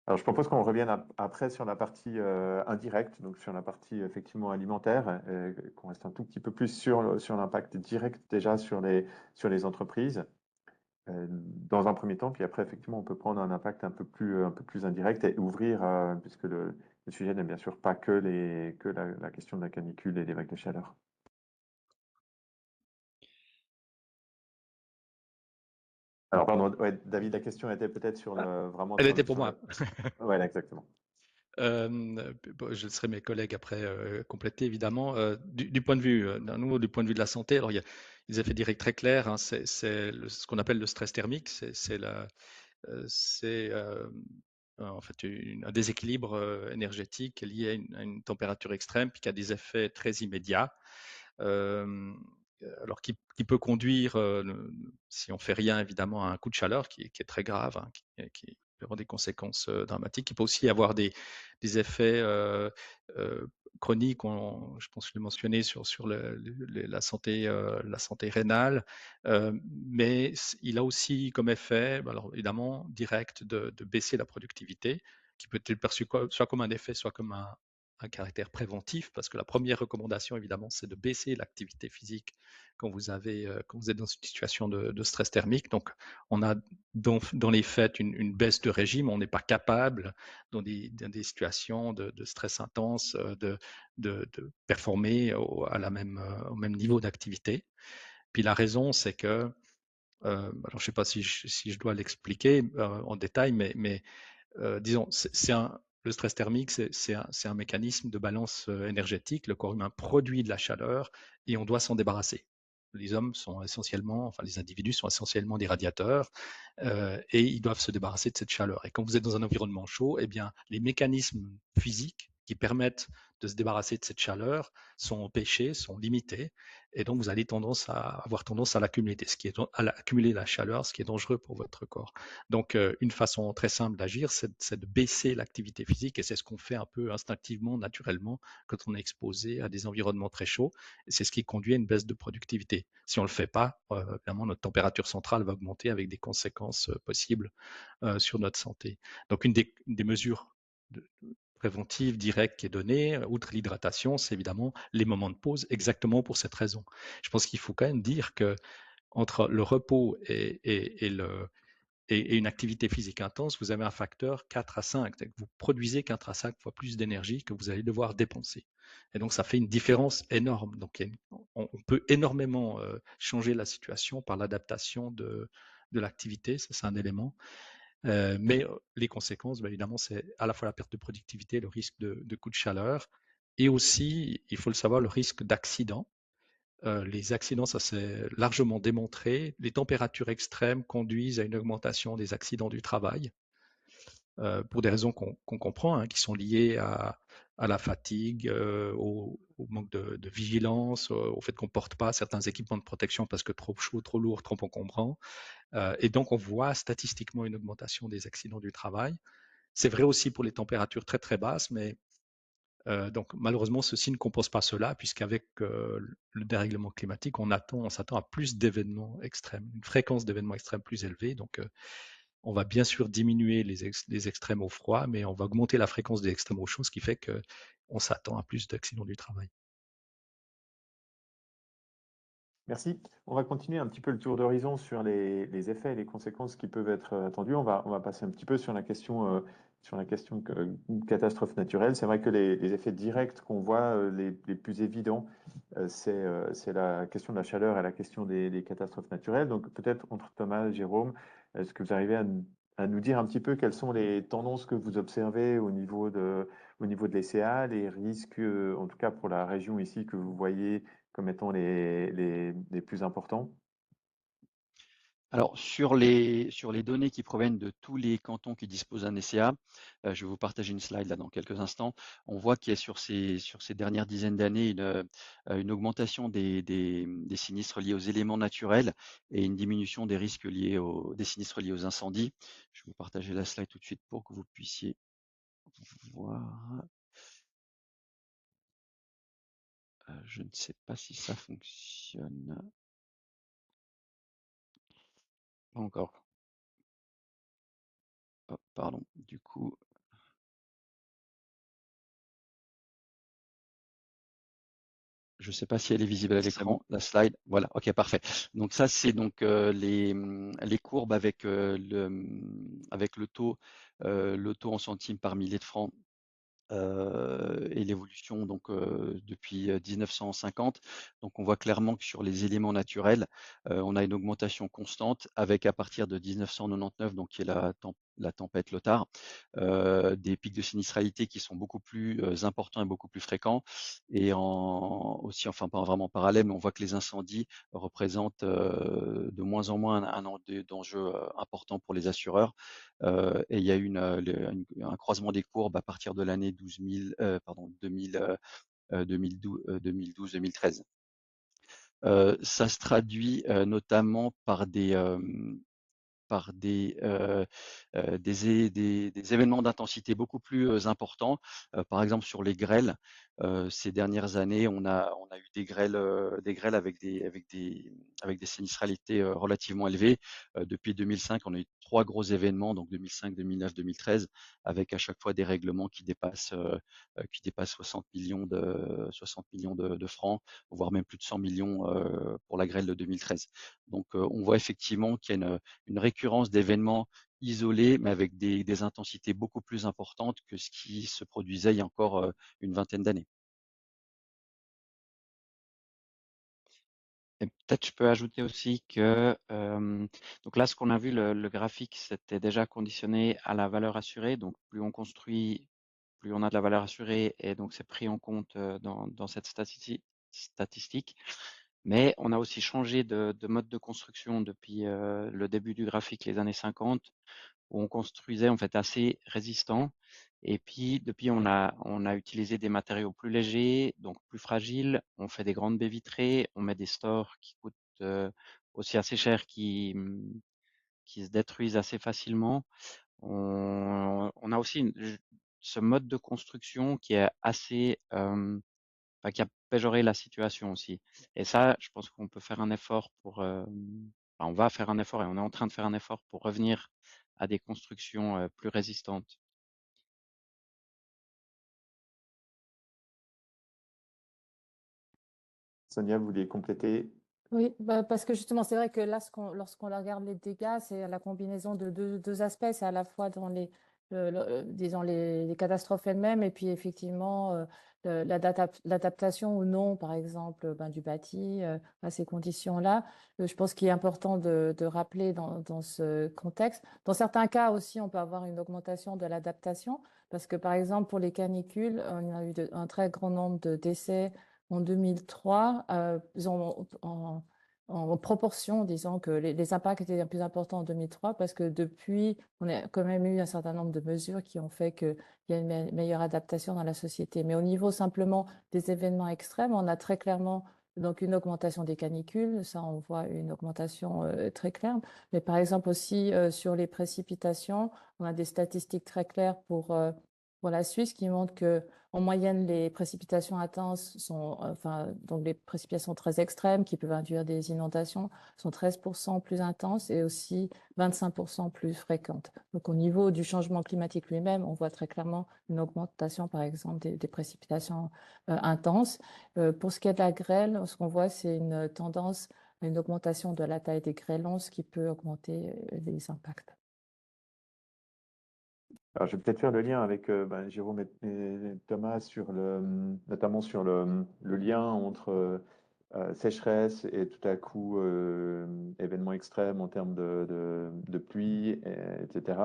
Alors, je propose qu'on revienne après sur la partie indirecte, donc sur la partie effectivement alimentaire, qu'on reste un tout petit peu plus sur l'impact direct déjà sur les entreprises dans un premier temps, puis après effectivement on peut prendre un impact un peu plus indirect et ouvrir, puisque le sujet n'est bien sûr pas que la question de la canicule et des vagues de chaleur. Alors pardon, ouais, David, la question était peut-être vraiment Elle sur était pour moi. Ouais, exactement. Je laisserai mes collègues après compléter, évidemment. Du point de vue, du point de vue de la santé, alors il y a des effets directs très clairs, hein, c'est ce qu'on appelle le stress thermique, c'est en fait un déséquilibre énergétique lié à une température extrême, puis qui a des effets très immédiats. Alors qui peut conduire, si on fait rien évidemment, à un coup de chaleur qui est très grave, hein, qui peut avoir des conséquences dramatiques. Il peut aussi avoir des effets chroniques, je pense que je l'ai mentionné sur la santé rénale, mais il a aussi comme effet, alors évidemment direct, de baisser la productivité, qui peut être perçu soit comme un effet, soit comme un caractère préventif, parce que la première recommandation, évidemment, c'est de baisser l'activité physique quand vous êtes dans une situation de stress thermique. Donc, on a dans les faits une baisse de régime. On n'est pas capable, dans des situations de stress intense, de performer au même niveau d'activité. Puis la raison, c'est que, alors je ne sais pas si je dois l'expliquer en détail, mais disons, le stress thermique, c'est un mécanisme de balance énergétique. Le corps humain produit de la chaleur et on doit s'en débarrasser. Les hommes sont essentiellement, enfin les individus sont essentiellement des radiateurs et ils doivent se débarrasser de cette chaleur. Et quand vous êtes dans un environnement chaud, eh bien, les mécanismes physiques qui permettent de se débarrasser de cette chaleur sont empêchés, sont limités, et donc vous allez avoir tendance à l'accumuler, à accumuler la chaleur, ce qui est dangereux pour votre corps. Donc, une façon très simple d'agir, c'est de baisser l'activité physique, et c'est ce qu'on fait un peu instinctivement, naturellement, quand on est exposé à des environnements très chauds. Et c'est ce qui conduit à une baisse de productivité. Si on ne le fait pas, évidemment, notre température centrale va augmenter avec des conséquences possibles sur notre santé. Donc, une des mesures préventive directe qui est donnée, outre l'hydratation, c'est évidemment les moments de pause, exactement pour cette raison. Je pense qu'il faut quand même dire que entre le repos et une activité physique intense, vous avez un facteur 4 à 5. Vous produisez 4 à 5 fois plus d'énergie que vous allez devoir dépenser. Et donc, ça fait une différence énorme. Donc, on peut énormément changer la situation par l'adaptation de l'activité. Ça, c'est un élément. Mais les conséquences, évidemment, c'est à la fois la perte de productivité, le risque de coup de chaleur, et aussi, il faut le savoir, le risque d'accident. Les accidents, ça s'est largement démontré. Les températures extrêmes conduisent à une augmentation des accidents du travail, pour des raisons qu'on comprend, hein, qui sont liées à la fatigue, au manque de vigilance, au fait qu'on ne porte pas certains équipements de protection parce que trop chaud, trop lourd, trop encombrant. Et donc, on voit statistiquement une augmentation des accidents du travail. C'est vrai aussi pour les températures très très basses, mais donc malheureusement, ceci ne compense pas cela, puisqu'avec le dérèglement climatique, on s'attend à plus d'événements extrêmes, une fréquence d'événements extrêmes plus élevée. Donc, on va bien sûr diminuer les extrêmes au froid, mais on va augmenter la fréquence des extrêmes au chaud, ce qui fait qu'on s'attend à plus d'accidents du travail. Merci. On va continuer un petit peu le tour d'horizon sur les effets et les conséquences qui peuvent être attendus. On va passer un petit peu sur la question catastrophe naturelle. C'est vrai que les effets directs qu'on voit, les plus évidents, c'est la question de la chaleur et la question des catastrophes naturelles. Donc peut-être entre Thomas et Jérôme, est-ce que vous arrivez à nous dire un petit peu quelles sont les tendances que vous observez au niveau de l'ECA, les risques, en tout cas pour la région ici, que vous voyez comme étant les plus importants? Alors, sur les données qui proviennent de tous les cantons qui disposent d'un ECA, je vais vous partager une slide là dans quelques instants. On voit qu'il y a sur ces dernières dizaines d'années une augmentation des sinistres liés aux éléments naturels et une diminution des risques des sinistres liés aux incendies. Je vais vous partager la slide tout de suite pour que vous puissiez voir. Je ne sais pas si ça fonctionne. Pas encore. Oh, pardon. Du coup, je ne sais pas si elle est visible à l'écran, la slide. Voilà, ok, parfait. Donc ça, c'est donc les courbes avec le taux en centimes par millier de francs et l'évolution donc depuis 1950. Donc on voit clairement que sur les éléments naturels, on a une augmentation constante avec à partir de 1999, donc qui est la tempête Lothar, des pics de sinistralité qui sont beaucoup plus importants et beaucoup plus fréquents. Et aussi, enfin pas vraiment parallèle, mais on voit que les incendies représentent de moins en moins un d'enjeu important pour les assureurs. Et il y a eu un croisement des courbes à partir de l'année 2012-2013. Ça se traduit notamment par des événements d'intensité beaucoup plus importants. Par exemple, sur les grêles, ces dernières années, on a eu des grêles avec des sinistralités relativement élevées. Depuis 2005, on a eu 3 gros événements, donc 2005, 2009, 2013, avec à chaque fois des règlements qui dépassent 60 millions de francs, voire même plus de 100 millions pour la grêle de 2013. Donc, on voit effectivement qu'il y a une récurrence d'événements isolés, mais avec des intensités beaucoup plus importantes que ce qui se produisait il y a encore une vingtaine d'années. Et peut-être je peux ajouter aussi que donc là, ce qu'on a vu, le graphique, c'était déjà conditionné à la valeur assurée. Donc plus on construit, plus on a de la valeur assurée, et donc c'est pris en compte dans cette statistique. Mais on a aussi changé de mode de construction depuis le début du graphique, les années 50, où on construisait en fait assez résistant. Et puis depuis, on a utilisé des matériaux plus légers, donc plus fragiles. On fait des grandes baies vitrées, on met des stores qui coûtent aussi assez cher, qui se détruisent assez facilement. On a aussi ce mode de construction qui est assez, enfin, qui a péjoré la situation aussi. Et ça, je pense qu'on peut faire un effort pour, enfin, on va faire un effort et on est en train de faire un effort pour revenir à des constructions plus résistantes. Sonia, vous vouliez compléter? Oui, bah, parce que justement, c'est vrai que là, lorsqu'on regarde les dégâts, c'est la combinaison de deux aspects. C'est à la fois dans disons les catastrophes elles-mêmes et puis effectivement l'adaptation ou non, par exemple, ben, du bâti à ces conditions-là. Je pense qu'il est important de rappeler dans ce contexte. Dans certains cas aussi, on peut avoir une augmentation de l'adaptation parce que, par exemple, pour les canicules, on a eu un très grand nombre de décès en 2003, en proportion, disons que les impacts étaient plus importants en 2003 parce que depuis, on a quand même eu un certain nombre de mesures qui ont fait qu'il y a une meilleure adaptation dans la société. Mais au niveau simplement des événements extrêmes, on a très clairement donc une augmentation des canicules, ça on voit une augmentation très claire. Mais par exemple aussi sur les précipitations, on a des statistiques très claires pour la Suisse qui montrent que en moyenne, les précipitations intenses sont, enfin, donc les précipitations très extrêmes qui peuvent induire des inondations sont 13% plus intenses et aussi 25% plus fréquentes. Donc, au niveau du changement climatique lui-même, on voit très clairement une augmentation, par exemple, des précipitations intenses. Pour ce qui est de la grêle, ce qu'on voit, c'est une tendance à une augmentation de la taille des grêlons, ce qui peut augmenter les impacts. Alors, je vais peut-être faire le lien avec Jérôme et Thomas notamment sur le lien entre sécheresse et tout à coup événements extrêmes en termes de pluie, etc.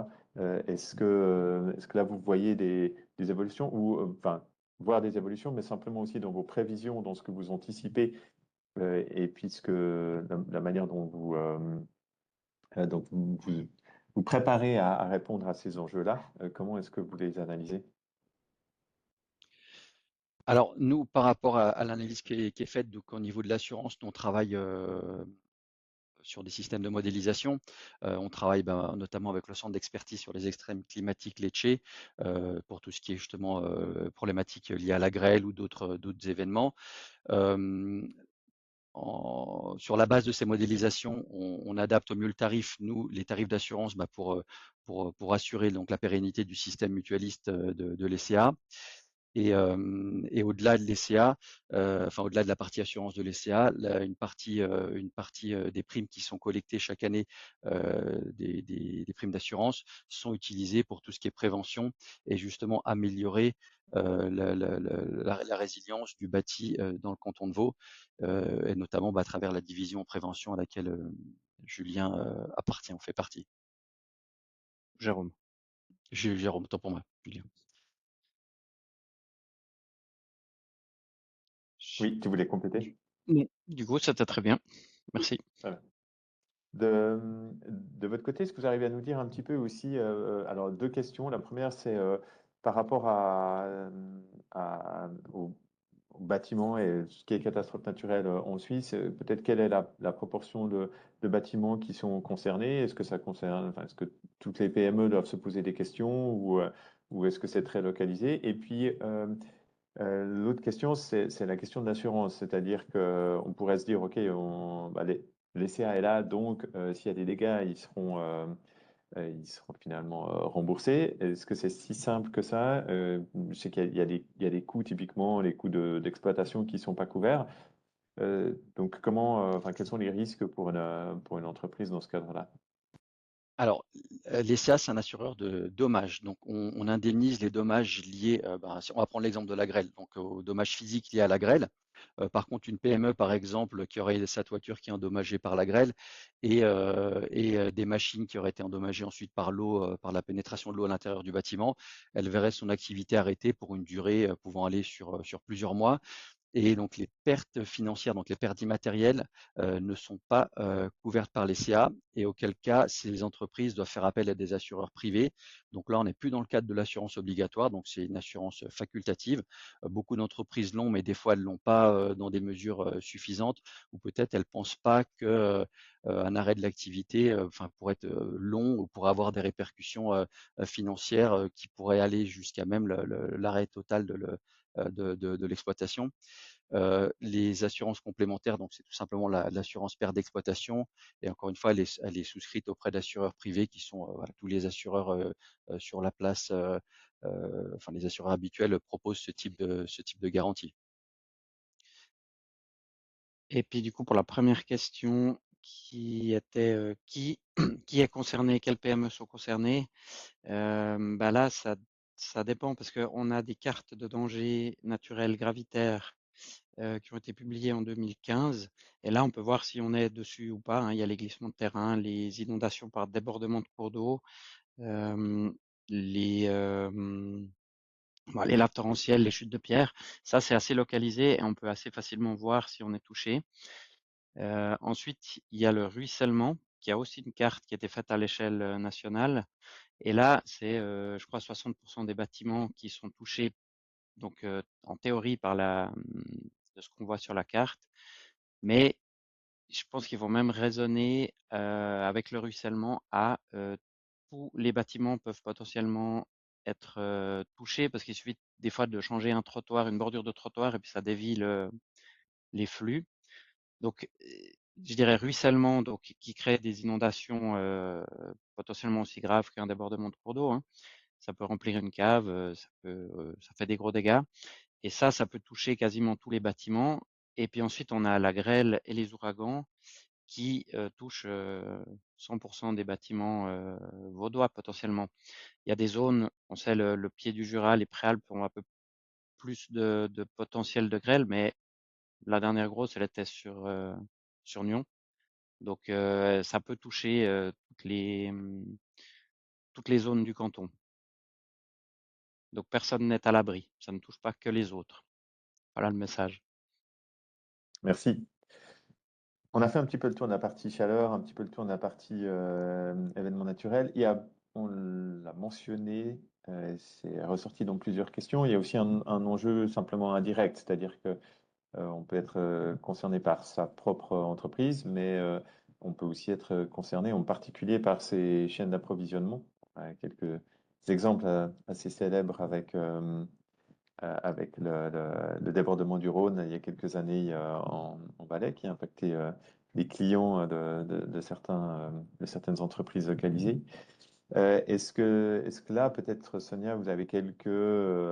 Est-ce que là vous voyez des évolutions ou enfin voir des évolutions, mais simplement aussi dans vos prévisions, dans ce que vous anticipez et puisque la manière dont vous préparez à répondre à ces enjeux-là, comment est-ce que vous les analysez? Alors, nous, par rapport à l'analyse qui est faite, donc au niveau de l'assurance, nous, on travaille sur des systèmes de modélisation. On travaille notamment avec le centre d'expertise sur les extrêmes climatiques Lecce pour tout ce qui est justement problématiques liées à la grêle ou d'autres événements. Sur la base de ces modélisations, on adapte au mieux le tarif, nous, les tarifs d'assurance pour assurer donc la pérennité du système mutualiste de l'ECA. Et au-delà de l'ECA, enfin au-delà de la partie assurance de l'ECA, une partie des primes qui sont collectées chaque année, des primes d'assurance, sont utilisées pour tout ce qui est prévention et justement améliorer la résilience du bâti dans le canton de Vaud, et notamment à travers la division prévention à laquelle Julien fait partie. Jérôme. J'ai autant pour moi, Julien. Oui, tu voulais compléter? Non, du coup, c'était très bien. Merci. Voilà. De votre côté, est-ce que vous arrivez à nous dire un petit peu aussi, alors deux questions. La première, c'est par rapport au bâtiment et ce qui est catastrophe naturelle en Suisse, peut-être quelle est la proportion de bâtiments qui sont concernés? Est-ce que ça concerne, enfin, est-ce que toutes les PME doivent se poser des questions ou est-ce que c'est très localisé? Et puis, l'autre question, c'est la question de l'assurance, c'est-à-dire qu'on pourrait se dire, OK, bah, les CA est là, donc s'il y a des dégâts, ils seront finalement remboursés. Est-ce que c'est si simple que ça? Je sais qu'il y a des coûts, typiquement, les coûts d'exploitation qui ne sont pas couverts. Donc, enfin, quels sont les risques pour une entreprise dans ce cadre-là? Alors, l'ECA, c'est un assureur de dommages. Donc, on indemnise les dommages liés, on va prendre l'exemple de la grêle, donc aux dommages physiques liés à la grêle. Par contre, une PME, par exemple, qui aurait sa toiture qui est endommagée par la grêle et des machines qui auraient été endommagées ensuite par l'eau, par la pénétration de l'eau à l'intérieur du bâtiment, elle verrait son activité arrêtée pour une durée pouvant aller sur plusieurs mois. Et donc les pertes financières, donc les pertes immatérielles, ne sont pas couvertes par les CA, et auquel cas, ces entreprises doivent faire appel à des assureurs privés. Donc là, on n'est plus dans le cadre de l'assurance obligatoire, donc c'est une assurance facultative. Beaucoup d'entreprises l'ont, mais des fois, elles ne l'ont pas dans des mesures suffisantes, ou peut-être elles ne pensent pas que un arrêt de l'activité pourrait être long ou pourrait avoir des répercussions financières qui pourraient aller jusqu'à même l'arrêt total de l'exploitation. Les assurances complémentaires, donc c'est tout simplement l'assurance perte d'exploitation. Et encore une fois, elle est souscrite auprès d'assureurs privés qui sont voilà, tous les assureurs sur la place. Enfin, les assureurs habituels proposent ce type de garantie. Et puis du coup, pour la première question qui était qui est concerné, quelles PME sont concernées, là, ça dépend parce qu'on a des cartes de danger naturel gravitaire qui ont été publiées en 2015. Et là, on peut voir si on est dessus ou pas, hein. Il y a les glissements de terrain, les inondations par débordement de cours d'eau, les, les laves torrentielles, les chutes de pierres. Ça, c'est assez localisé et on peut assez facilement voir si on est touché. Ensuite, il y a le ruissellement, qui a aussi une carte qui a été faite à l'échelle nationale. Et là, c'est, je crois, 60% des bâtiments qui sont touchés, donc en théorie, de ce qu'on voit sur la carte. Mais je pense qu'il faut même raisonner avec le ruissellement à tous les bâtiments peuvent potentiellement être touchés parce qu'il suffit des fois de changer un trottoir, une bordure de trottoir, et puis ça dévie les flux. Donc, je dirais ruissellement, donc qui crée des inondations potentiellement aussi graves qu'un débordement de cours d'eau, hein. Ça peut remplir une cave, ça fait des gros dégâts. Et ça peut toucher quasiment tous les bâtiments. Et puis ensuite, on a la grêle et les ouragans qui touchent 100% des bâtiments vaudois potentiellement. Il y a des zones, on sait le pied du Jura, les Préalpes ont un peu plus de potentiel de grêle, mais la dernière grosse, elle était sur Nyon. Donc ça peut toucher toutes les zones du canton. Donc personne n'est à l'abri, ça ne touche pas que les autres. Voilà le message. Merci. On a fait un petit peu le tour de la partie chaleur, un petit peu le tour de la partie événements naturels. On l'a mentionné, c'est ressorti dans plusieurs questions. Il y a aussi un enjeu simplement indirect, c'est-à-dire que on peut être concerné par sa propre entreprise, mais on peut aussi être concerné en particulier par ses chaînes d'approvisionnement. Quelques exemples assez célèbres avec le débordement du Rhône il y a quelques années en Valais qui a impacté les clients de certaines entreprises localisées. Est-ce que là, peut-être, Sonia, vous avez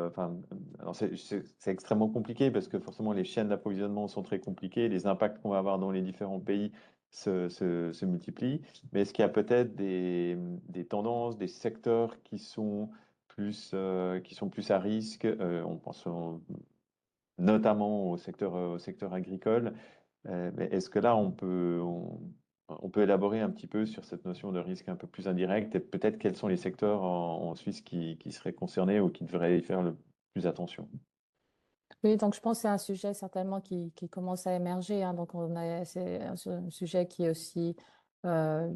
enfin, alors c'est extrêmement compliqué parce que forcément les chaînes d'approvisionnement sont très compliquées, les impacts qu'on va avoir dans les différents pays se multiplient, mais est-ce qu'il y a peut-être des tendances, des secteurs qui sont plus à risque? On pense notamment au secteur agricole. Mais est-ce que là, on peut élaborer un petit peu sur cette notion de risque un peu plus indirect et peut-être quels sont les secteurs en Suisse qui seraient concernés ou qui devraient y faire le plus attention. Oui, donc je pense que c'est un sujet certainement qui commence à émerger, hein. Donc c'est un sujet qui est aussi, euh,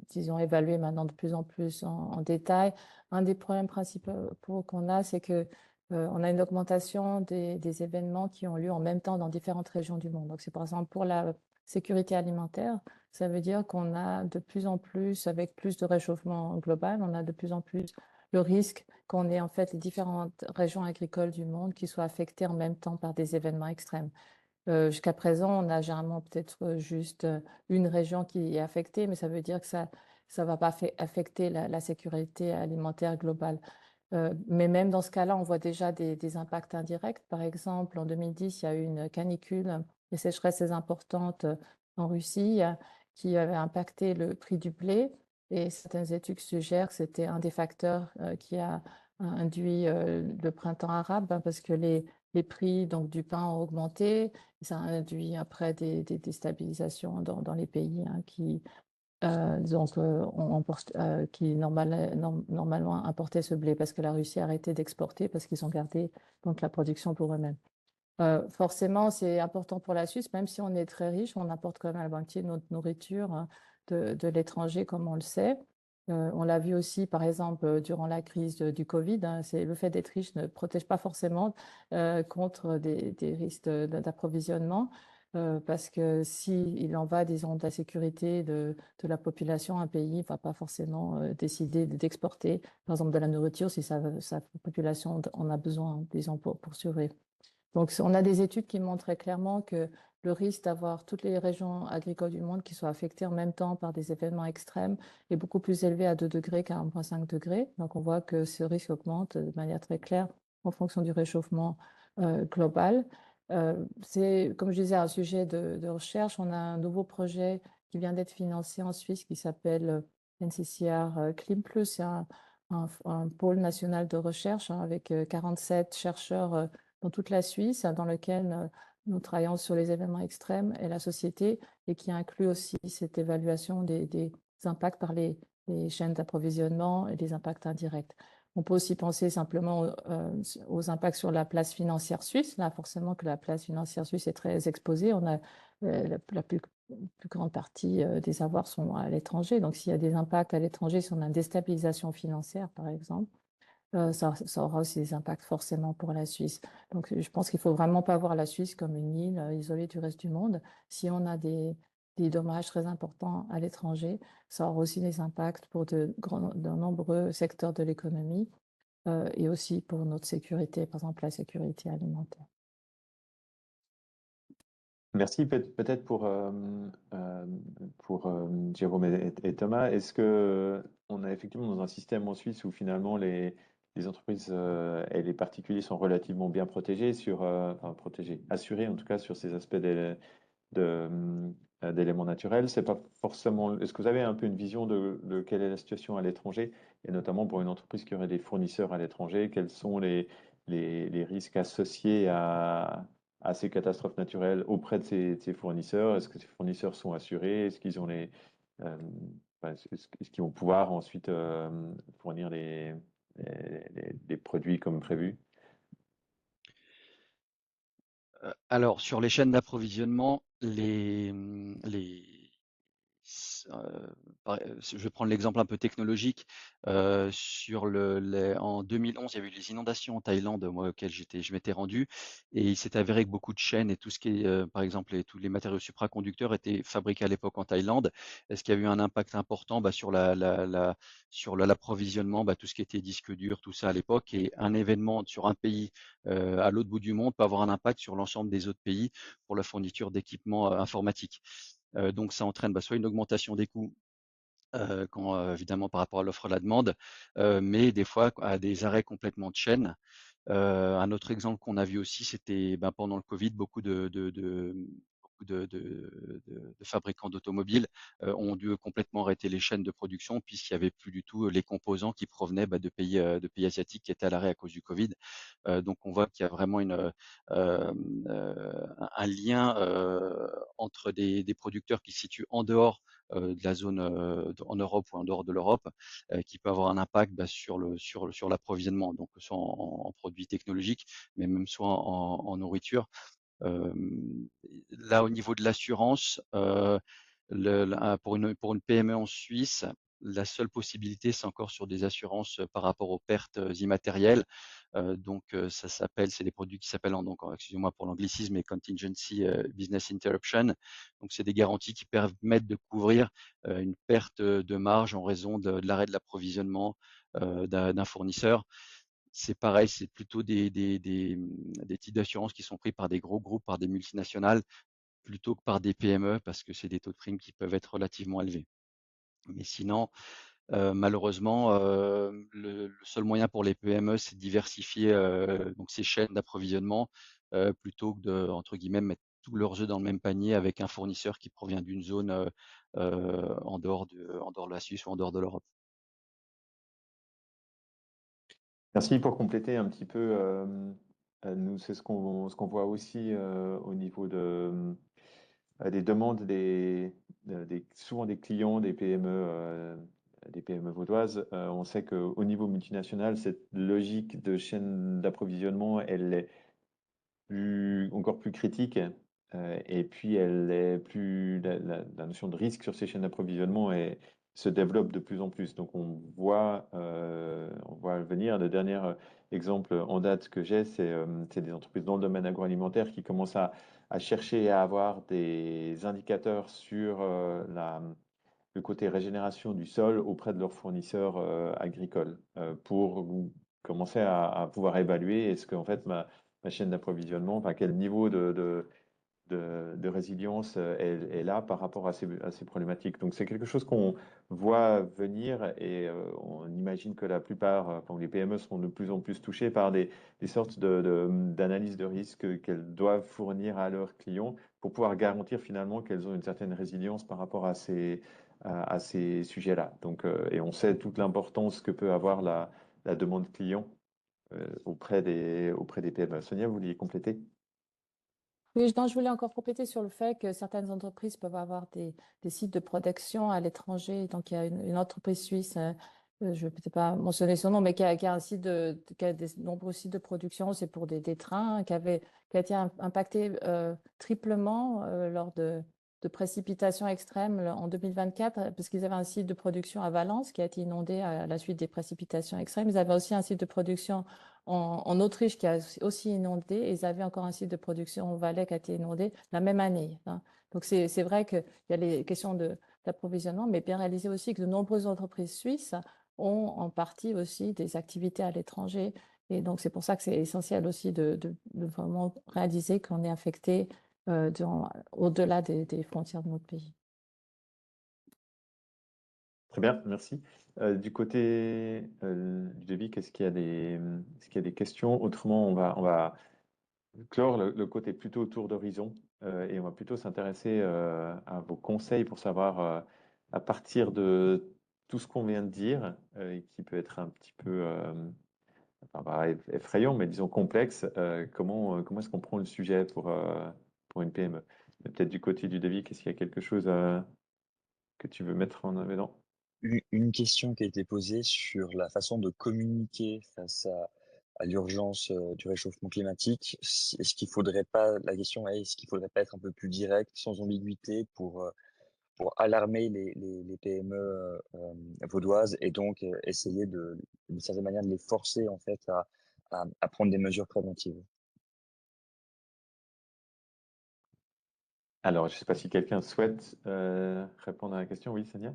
disons, évalué maintenant de plus en plus en détail. Un des problèmes principaux qu'on a, c'est que on a une augmentation des événements qui ont lieu en même temps dans différentes régions du monde. Donc c'est par exemple pour la sécurité alimentaire, ça veut dire qu'on a de plus en plus, avec plus de réchauffement global, on a de plus en plus le risque qu'on ait en fait les différentes régions agricoles du monde qui soient affectées en même temps par des événements extrêmes. Jusqu'à présent, on a généralement peut-être juste une région qui est affectée, mais ça veut dire que ça va pas affecter la sécurité alimentaire globale. Mais même dans ce cas-là, on voit déjà des impacts indirects. Par exemple, en 2010, il y a eu une canicule, des sécheresses très importantes en Russie qui avait impacté le prix du blé. Et certaines études suggèrent que c'était un des facteurs qui a induit le printemps arabe, hein, parce que les prix donc, du pain ont augmenté. Et ça a induit après des déstabilisations dans les pays, hein, qui normalement importaient ce blé parce que la Russie a arrêté d'exporter parce qu'ils ont gardé donc, la production pour eux-mêmes. Forcément, c'est important pour la Suisse, même si on est très riche, on importe quand même la moitié de notre nourriture, hein, de l'étranger, comme on le sait. On l'a vu aussi, par exemple, durant la crise du Covid, hein, le fait d'être riche ne protège pas forcément contre des risques d'approvisionnement, parce que s'il en va, disons, de la sécurité de la population, un pays ne va pas forcément décider d'exporter, par exemple, de la nourriture si sa population en a besoin, disons, pour survivre. Donc, on a des études qui montrent très clairement que le risque d'avoir toutes les régions agricoles du monde qui soient affectées en même temps par des événements extrêmes est beaucoup plus élevé à 2 degrés qu'à 1,5 degrés. Donc, on voit que ce risque augmente de manière très claire en fonction du réchauffement global. C'est, comme je disais, un sujet de recherche. On a un nouveau projet qui vient d'être financé en Suisse qui s'appelle NCCR ClimPlus. C'est un pôle national de recherche, hein, avec 47 chercheurs dans toute la Suisse, dans lequel nous travaillons sur les événements extrêmes et la société, et qui inclut aussi cette évaluation des impacts par les chaînes d'approvisionnement et des impacts indirects. On peut aussi penser simplement aux impacts sur la place financière suisse. Là, forcément que la place financière suisse est très exposée. On a la plus grande partie des avoirs sont à l'étranger. Donc, s'il y a des impacts à l'étranger, si on a une déstabilisation financière, par exemple, ça aura aussi des impacts forcément pour la Suisse. Donc, je pense qu'il ne faut vraiment pas voir la Suisse comme une île isolée du reste du monde. Si on a des dommages très importants à l'étranger, ça aura aussi des impacts pour de nombreux secteurs de l'économie et aussi pour notre sécurité, par exemple la sécurité alimentaire. Merci. Peut-être pour Jérôme et Thomas, est-ce que on est effectivement dans un système en Suisse où finalement les entreprises et les particuliers sont relativement bien protégés enfin protégés, assurés en tout cas sur ces aspects d'éléments naturels? C'est pas forcément. Est-ce que vous avez un peu une vision de quelle est la situation à l'étranger et notamment pour une entreprise qui aurait des fournisseurs à l'étranger, quels sont les risques associés à ces catastrophes naturelles auprès de ces fournisseurs? Est-ce que ces fournisseurs sont assurés? Est-ce qu'ils ont euh, est-ce qu'ils vont pouvoir ensuite fournir les produits comme prévu? Alors, sur les chaînes d'approvisionnement, je vais prendre l'exemple un peu technologique. En 2011, il y avait eu les inondations en Thaïlande, moi, auxquelles je m'étais rendu, et il s'est avéré que beaucoup de chaînes et tout ce qui est, par exemple, tous les matériaux supraconducteurs étaient fabriqués à l'époque en Thaïlande. Est-ce qu'il y a eu un impact important sur l'approvisionnement, tout ce qui était disque dur, tout ça à l'époque, et un événement sur un pays à l'autre bout du monde peut avoir un impact sur l'ensemble des autres pays pour la fourniture d'équipements informatiques. Donc ça entraîne soit une augmentation des coûts évidemment par rapport à l'offre et la demande, mais des fois à des arrêts complètement de chaîne. Un autre exemple qu'on a vu aussi, c'était pendant le Covid, beaucoup de fabricants d'automobiles ont dû complètement arrêter les chaînes de production puisqu'il n'y avait plus du tout les composants qui provenaient de pays asiatiques qui étaient à l'arrêt à cause du Covid. Donc on voit qu'il y a vraiment un lien entre des producteurs qui se situent en dehors de la zone en Europe ou en dehors de l'Europe, qui peut avoir un impact sur l'approvisionnement, donc soit en produits technologiques, mais même soit en nourriture. Là, au niveau de l'assurance, pour une PME en Suisse, la seule possibilité, c'est encore sur des assurances par rapport aux pertes immatérielles. C'est des produits qui s'appellent, excusez-moi pour l'anglicisme, mais Contingency Business Interruption. Donc, c'est des garanties qui permettent de couvrir une perte de marge en raison de l'arrêt de l'approvisionnement d'un fournisseur. C'est pareil, c'est plutôt des types d'assurances qui sont pris par des gros groupes, par des multinationales, plutôt que par des PME, parce que c'est des taux de prime qui peuvent être relativement élevés. Mais sinon, malheureusement, le seul moyen pour les PME, c'est de diversifier donc ces chaînes d'approvisionnement, plutôt que de, entre guillemets, mettre tous leurs œufs dans le même panier avec un fournisseur qui provient d'une zone en dehors de la Suisse ou en dehors de l'Europe. Merci pour compléter un petit peu. Nous, c'est ce qu'on voit aussi au niveau des demandes souvent des clients des PME vaudoises. On sait qu'au niveau multinational, cette logique de chaîne d'approvisionnement, elle est encore plus critique. Et puis, la notion de risque sur ces chaînes d'approvisionnement se développe de plus en plus. Donc, on voit venir. Le dernier exemple en date que j'ai, c'est des entreprises dans le domaine agroalimentaire qui commencent à chercher à avoir des indicateurs sur le côté régénération du sol auprès de leurs fournisseurs agricoles pour commencer à pouvoir évaluer est-ce qu'en fait ma chaîne d'approvisionnement, enfin, quel niveau de résilience est là par rapport à ces problématiques. Donc c'est quelque chose qu'on voit venir et on imagine que la plupart, enfin, les PME seront de plus en plus touchées par des sortes d'analyses de risque qu'elles doivent fournir à leurs clients pour pouvoir garantir finalement qu'elles ont une certaine résilience par rapport à ces sujets-là. Donc, et on sait toute l'importance que peut avoir la demande client auprès des PME. Sonia, vous vouliez compléter? Oui, non, je voulais encore compléter sur le fait que certaines entreprises peuvent avoir des sites de production à l'étranger. Donc, il y a une entreprise suisse, je ne vais peut-être pas mentionner son nom, mais qui a qui a des nombreux sites de production. C'est pour des trains qui a été impacté triplement lors de précipitations extrêmes en 2024, parce qu'ils avaient un site de production à Valence qui a été inondé à la suite des précipitations extrêmes. Ils avaient aussi un site de production en Autriche qui a aussi inondé, et ils avaient encore un site de production au Valais qui a été inondé la même année. Donc c'est vrai qu'il y a les questions d'approvisionnement, mais bien réaliser aussi que de nombreuses entreprises suisses ont en partie aussi des activités à l'étranger. Et donc c'est pour ça que c'est essentiel aussi de vraiment réaliser qu'on est affecté au-delà des frontières de notre pays. Très bien, merci. Du côté Ludovic, est-ce qu'il y a des questions? Autrement, on va clore le côté plutôt tour d'horizon et on va plutôt s'intéresser à vos conseils pour savoir, à partir de tout ce qu'on vient de dire, qui peut être un petit peu effrayant, mais disons complexe, comment est-ce qu'on prend le sujet pour une PME? Mais peut-être du côté du Ludovic, est-ce qu'il y a quelque chose que tu veux mettre en avant? Une question qui a été posée sur la façon de communiquer face à l'urgence du réchauffement climatique. Est-ce qu'il faudrait pas, la question est, est-ce qu'il faudrait pas être un peu plus direct, sans ambiguïté, pour alarmer les PME vaudoises et donc essayer d'une certaine manière de les forcer en fait à prendre des mesures préventives? Alors, je ne sais pas si quelqu'un souhaite répondre à la question. Oui, Sonia?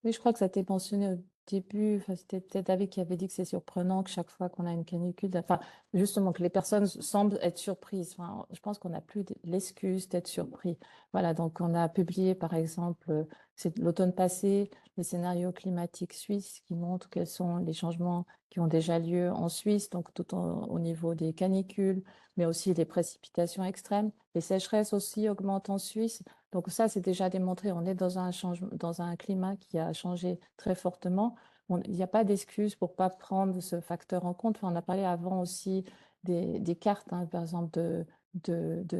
Oui, je crois que ça a été mentionné au début. Enfin, c'était peut-être David qui avait dit que c'est surprenant que chaque fois qu'on a une canicule, enfin, justement, que les personnes semblent être surprises. Enfin, je pense qu'on n'a plus l'excuse d'être surpris. Voilà, donc on a publié, par exemple, c'est l'automne passé, les scénarios climatiques suisses qui montrent quels sont les changements qui ont déjà lieu en Suisse, donc au niveau des canicules, mais aussi des précipitations extrêmes. Les sécheresses aussi augmentent en Suisse. Donc ça, c'est déjà démontré. On est dans un climat qui a changé très fortement. Il n'y a pas d'excuse pour pas prendre ce facteur en compte. Enfin, on a parlé avant aussi des cartes, par exemple, de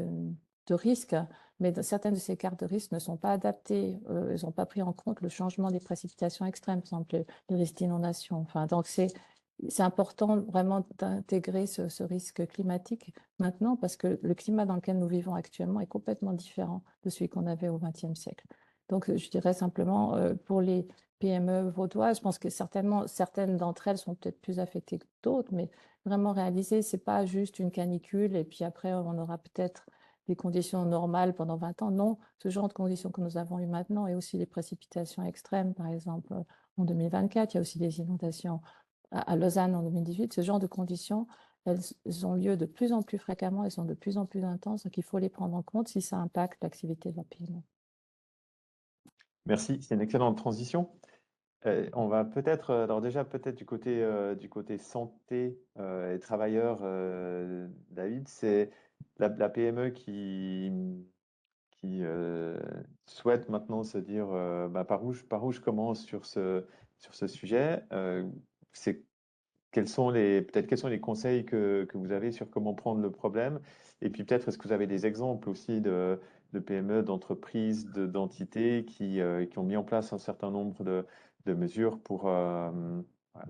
risques. mais certaines de ces cartes de risque ne sont pas adaptées. Elles n'ont pas pris en compte le changement des précipitations extrêmes, par exemple les risques d'inondation. Enfin, donc c'est important vraiment d'intégrer ce risque climatique maintenant parce que le climat dans lequel nous vivons actuellement est complètement différent de celui qu'on avait au XXe siècle. Donc, je dirais simplement pour les PME vaudoises, je pense que certainement certaines d'entre elles sont peut-être plus affectées que d'autres, mais vraiment réaliser, c'est pas juste une canicule et puis après on aura peut-être des conditions normales pendant 20 ans. Non, ce genre de conditions que nous avons eues maintenant et aussi les précipitations extrêmes, par exemple en 2024, il y a aussi des inondations à Lausanne en 2018. Ce genre de conditions, elles ont lieu de plus en plus fréquemment, elles sont de plus en plus intenses, donc il faut les prendre en compte si ça impacte l'activité de la PME. Merci, c'est une excellente transition. On va peut-être, alors déjà peut-être du côté santé et travailleurs, David, c'est la PME qui souhaite maintenant se dire par où je commence sur ce sujet. Quels sont les conseils que vous avez sur comment prendre le problème? Et puis peut-être, est-ce que vous avez des exemples aussi de PME, d'entreprises, d'entités qui ont mis en place un certain nombre de mesures pour, euh,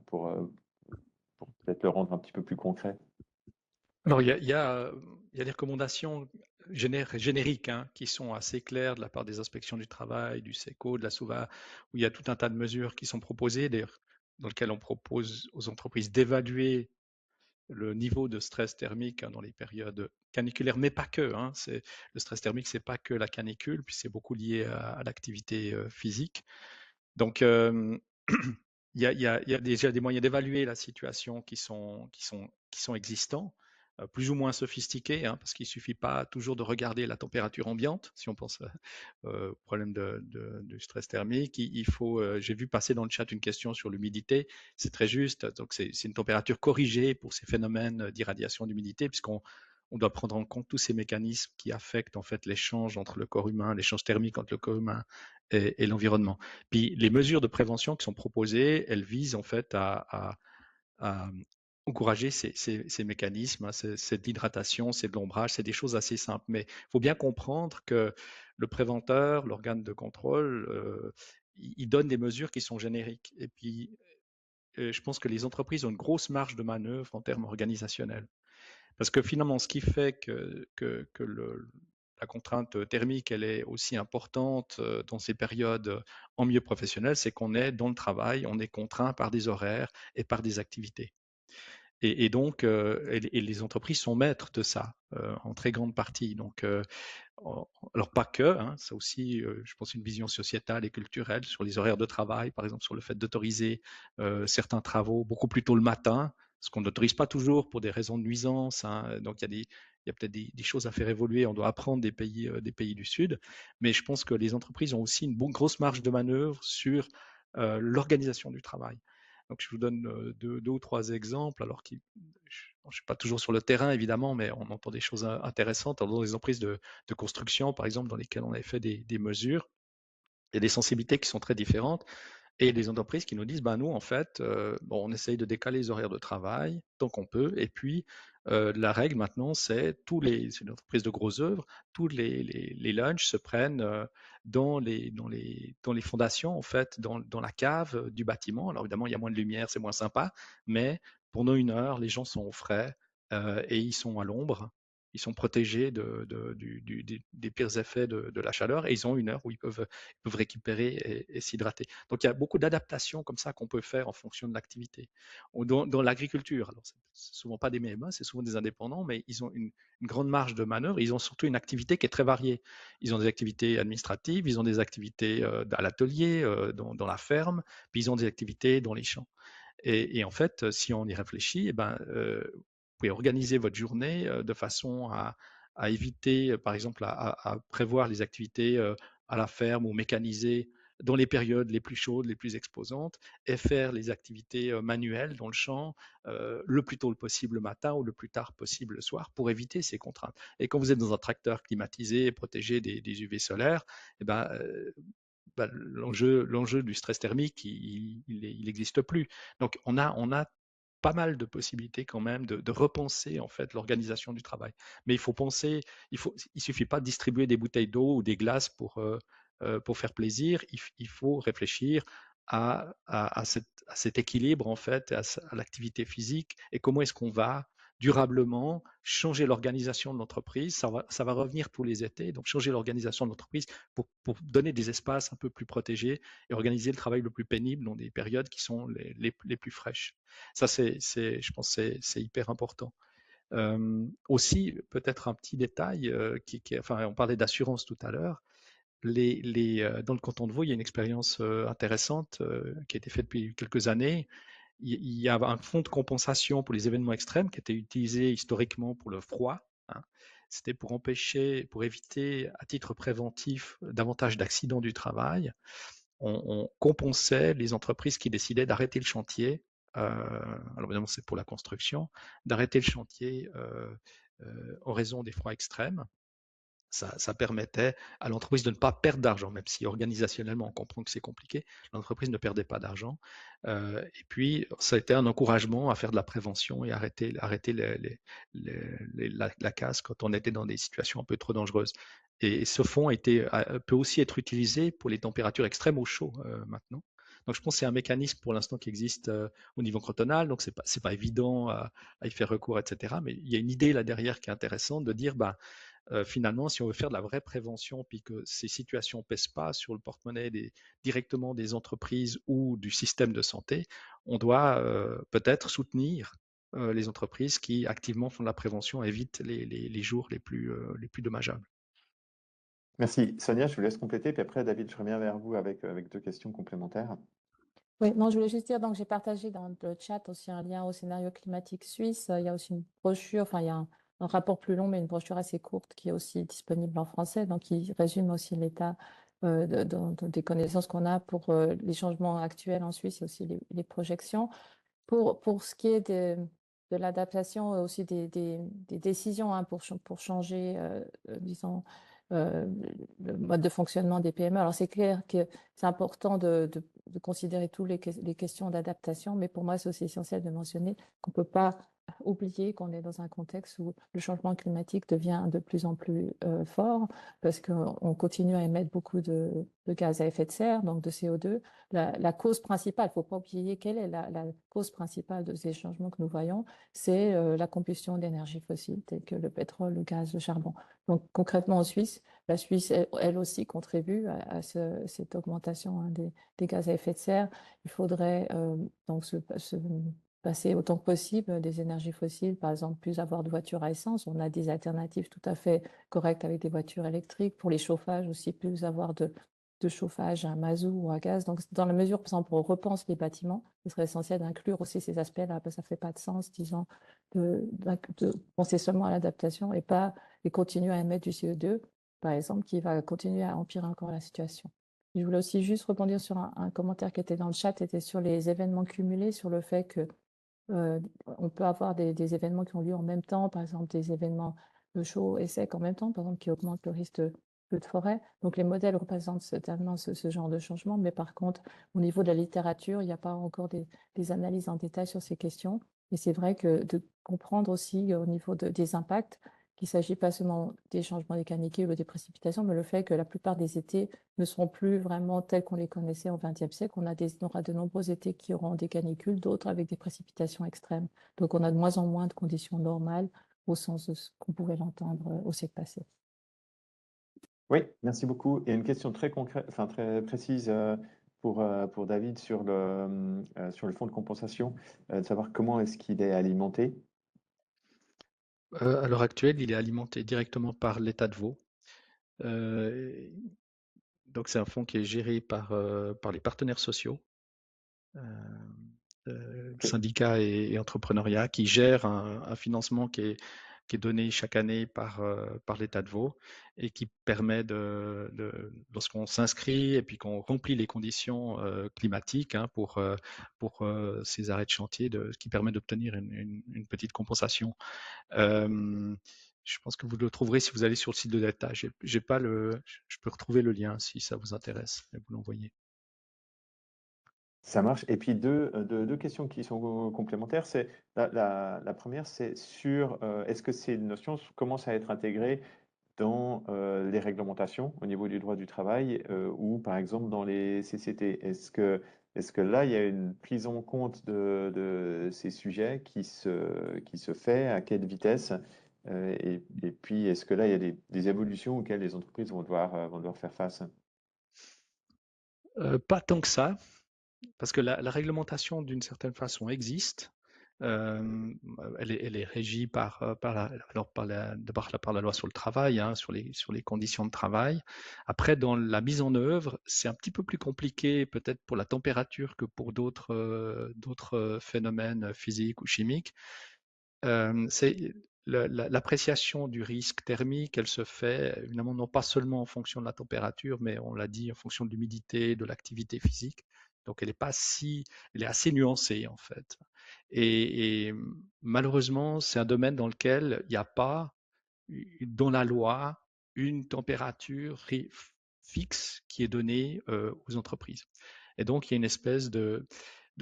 pour peut-être le rendre un petit peu plus concret? Alors, il y a des recommandations génériques qui sont assez claires de la part des inspections du travail, du SECO, de la SOVA, où il y a tout un tas de mesures qui sont proposées, d'ailleurs, dans lesquelles on propose aux entreprises d'évaluer le niveau de stress thermique dans les périodes caniculaires, mais pas que. Le stress thermique, c'est pas que la canicule, puis c'est beaucoup lié à l'activité physique. Donc, il y a déjà des moyens d'évaluer la situation qui sont existants, plus ou moins sophistiqués, parce qu'il ne suffit pas toujours de regarder la température ambiante, si on pense au problème du stress thermique. Il faut, j'ai vu passer dans le chat une question sur l'humidité, c'est très juste, donc c'est une température corrigée pour ces phénomènes d'irradiation d'humidité, puisqu'on doit prendre en compte tous ces mécanismes qui affectent en fait l'échange entre le corps humain, l'échange thermique entre le corps humain et l'environnement. Puis les mesures de prévention qui sont proposées, elles visent en fait à encourager ces mécanismes. C'est de l'hydratation, c'est de l'ombrage, c'est des choses assez simples. Mais il faut bien comprendre que le préventeur, l'organe de contrôle, il donne des mesures qui sont génériques. Et puis, je pense que les entreprises ont une grosse marge de manœuvre en termes organisationnels. Parce que finalement, ce qui fait que la contrainte thermique, elle est aussi importante dans ces périodes en milieu professionnel, c'est qu'on est dans le travail, on est contraint par des horaires et par des activités. Et donc, les entreprises sont maîtres de ça en très grande partie. Donc, alors pas que, ça aussi, je pense, une vision sociétale et culturelle sur les horaires de travail, par exemple sur le fait d'autoriser certains travaux beaucoup plus tôt le matin, ce qu'on n'autorise pas toujours pour des raisons de nuisance. Donc il y a peut-être des choses à faire évoluer. On doit apprendre des pays du Sud, mais je pense que les entreprises ont aussi une grosse marge de manœuvre sur l'organisation du travail. Donc je vous donne deux ou trois exemples, alors je ne suis pas toujours sur le terrain évidemment, mais on entend des choses intéressantes dans les entreprises de construction, par exemple, dans lesquelles on avait fait des mesures. Il y a des sensibilités qui sont très différentes. Et les entreprises qui nous disent, nous, en fait, on essaye de décaler les horaires de travail tant qu'on peut. Et puis, la règle maintenant, c'est une entreprise de gros œuvres, tous les lunchs se prennent dans les fondations, en fait, dans la cave du bâtiment. Alors, évidemment, il y a moins de lumière, c'est moins sympa, mais pendant 1 heure, les gens sont au frais et ils sont à l'ombre. Ils sont protégés des pires effets de la chaleur et ils ont 1 heure où ils peuvent récupérer et s'hydrater. Donc il y a beaucoup d'adaptations comme ça qu'on peut faire en fonction de l'activité. Dans l'agriculture, alors c'est souvent pas des PME, c'est souvent des indépendants, mais ils ont une grande marge de manœuvre. Ils ont surtout une activité qui est très variée. Ils ont des activités administratives, ils ont des activités à l'atelier, dans la ferme, puis ils ont des activités dans les champs. Et en fait, si on y réfléchit, vous pouvez organiser votre journée de façon à éviter, par exemple, à prévoir les activités à la ferme ou mécaniser dans les périodes les plus chaudes, les plus exposantes, et faire les activités manuelles dans le champ le plus tôt possible le matin ou le plus tard possible le soir pour éviter ces contraintes. Et quand vous êtes dans un tracteur climatisé, protégé des UV solaires, l'enjeu du stress thermique, il n'existe plus. Donc on a pas mal de possibilités quand même de repenser en fait l'organisation du travail. Mais il faut penser, il suffit pas de distribuer des bouteilles d'eau ou des glaces pour faire plaisir. Il faut réfléchir à cet équilibre en fait, à l'activité physique et comment est-ce qu'on va durablement changer l'organisation de l'entreprise. Ça va revenir tous les étés, donc changer l'organisation de l'entreprise pour donner des espaces un peu plus protégés et organiser le travail le plus pénible dans des périodes qui sont les plus fraîches. Ça, je pense que c'est hyper important. Aussi, peut-être un petit détail, enfin, on parlait d'assurance tout à l'heure. Dans le canton de Vaud, il y a une expérience intéressante qui a été faite depuis quelques années. Il y a un fonds de compensation pour les événements extrêmes qui a été utilisé historiquement pour le froid. Hein. C'était pour éviter à titre préventif davantage d'accidents du travail. On compensait les entreprises qui décidaient d'arrêter le chantier. Alors évidemment, c'est pour la construction, d'arrêter le chantier en raison des froids extrêmes. Ça permettait à l'entreprise de ne pas perdre d'argent, même si organisationnellement on comprend que c'est compliqué, l'entreprise ne perdait pas d'argent. Et puis, ça a été un encouragement à faire de la prévention et arrêter la casse quand on était dans des situations un peu trop dangereuses. Et ce fonds peut aussi être utilisé pour les températures extrêmes au chaud maintenant. Donc, je pense que c'est un mécanisme pour l'instant qui existe au niveau cantonal, donc c'est pas évident à y faire recours, etc. Mais il y a une idée là derrière qui est intéressante de dire, finalement, si on veut faire de la vraie prévention, puis que ces situations ne pèsent pas sur le porte-monnaie directement des entreprises ou du système de santé, on doit peut-être soutenir les entreprises qui activement font de la prévention et évitent les jours les plus dommageables. Merci. Sonia, je vous laisse compléter, puis après, David, je reviens vers vous avec 2 questions complémentaires. Oui, non, je voulais juste dire, donc j'ai partagé dans le chat aussi un lien au scénario climatique suisse. Il y a aussi une brochure, enfin il y a un rapport plus long, mais une brochure assez courte qui est aussi disponible en français, donc qui résume aussi l'état des connaissances qu'on a pour les changements actuels en Suisse et aussi les projections. Pour ce qui est de l'adaptation, aussi des décisions pour changer, disons, le mode de fonctionnement des PME. Alors, c'est clair que c'est important de considérer toutes les questions d'adaptation, mais pour moi, c'est aussi essentiel de mentionner qu'on ne peut pas oublier qu'on est dans un contexte où le changement climatique devient de plus en plus fort parce qu'on continue à émettre beaucoup de gaz à effet de serre, donc de CO2. La cause principale, il ne faut pas oublier quelle est la cause principale de ces changements que nous voyons, c'est la combustion d'énergie fossile, telles que le pétrole, le gaz, le charbon. Donc concrètement en Suisse, la Suisse, elle aussi contribue à cette augmentation des gaz à effet de serre. Il faudrait donc se passer autant que possible des énergies fossiles, par exemple, plus avoir de voitures à essence. On a des alternatives tout à fait correctes avec des voitures électriques. Pour les chauffages aussi, plus avoir de chauffage à mazout ou à gaz. Donc, dans la mesure, par exemple, où on repense les bâtiments, ce serait essentiel d'inclure aussi ces aspects-là, parce que ça ne fait pas de sens, disons, de penser seulement à l'adaptation et continuer à émettre du CO2, par exemple, qui va continuer à empirer encore la situation. Je voulais aussi juste rebondir sur un commentaire qui était dans le chat, était sur les événements cumulés, sur le fait que on peut avoir des événements qui ont lieu en même temps, par exemple des événements de chaud et sec en même temps, par exemple, qui augmentent le risque de feu de forêt. Donc les modèles représentent certainement ce genre de changement, mais par contre, au niveau de la littérature, il n'y a pas encore des analyses en détail sur ces questions. Et c'est vrai que de comprendre aussi au niveau des impacts, qu'il ne s'agit pas seulement des changements des canicules ou des précipitations, mais le fait que la plupart des étés ne seront plus vraiment tels qu'on les connaissait au XXe siècle. On aura de nombreux étés qui auront des canicules, d'autres avec des précipitations extrêmes. Donc on a de moins en moins de conditions normales au sens de ce qu'on pouvait l'entendre au siècle passé. Oui, merci beaucoup. Et une question très concrète, enfin très précise pour David sur le fonds de compensation, de savoir comment est-ce qu'il est alimenté. À l'heure actuelle, il est alimenté directement par l'État de Vaud. Donc, c'est un fonds qui est géré par les partenaires sociaux, syndicats et entrepreneuriat, qui gèrent un financement qui est donné chaque année par l'État de Vaud et qui permet lorsqu'on s'inscrit et puis qu'on remplit les conditions climatiques pour ces arrêts de chantier, qui permet d'obtenir une petite compensation. Je pense que vous le trouverez si vous allez sur le site de l'État. Je peux retrouver le lien si ça vous intéresse et vous l'envoyez. Ça marche. Et puis deux questions qui sont complémentaires. C'est la première, c'est sur est-ce que ces notions commencent à être intégrées dans les réglementations au niveau du droit du travail ou par exemple dans les CCT? Est-ce que là, il y a une prise en compte de ces sujets qui se fait, à quelle vitesse? Et puis, est-ce que là, il y a des évolutions auxquelles les entreprises vont devoir faire face? Pas tant que ça, parce que la réglementation, d'une certaine façon, existe. Elle est régie par la loi sur le travail, hein, sur les conditions de travail. Après, dans la mise en œuvre, c'est un petit peu plus compliqué peut-être pour la température que pour d'autres phénomènes physiques ou chimiques. C'est l'appréciation du risque thermique, elle se fait évidemment non pas seulement en fonction de la température, mais on l'a dit en fonction de l'humidité, de l'activité physique. Donc elle est assez nuancée en fait. Et malheureusement, c'est un domaine dans lequel il n'y a pas dans la loi une température fixe qui est donnée aux entreprises. Et donc il y a une espèce de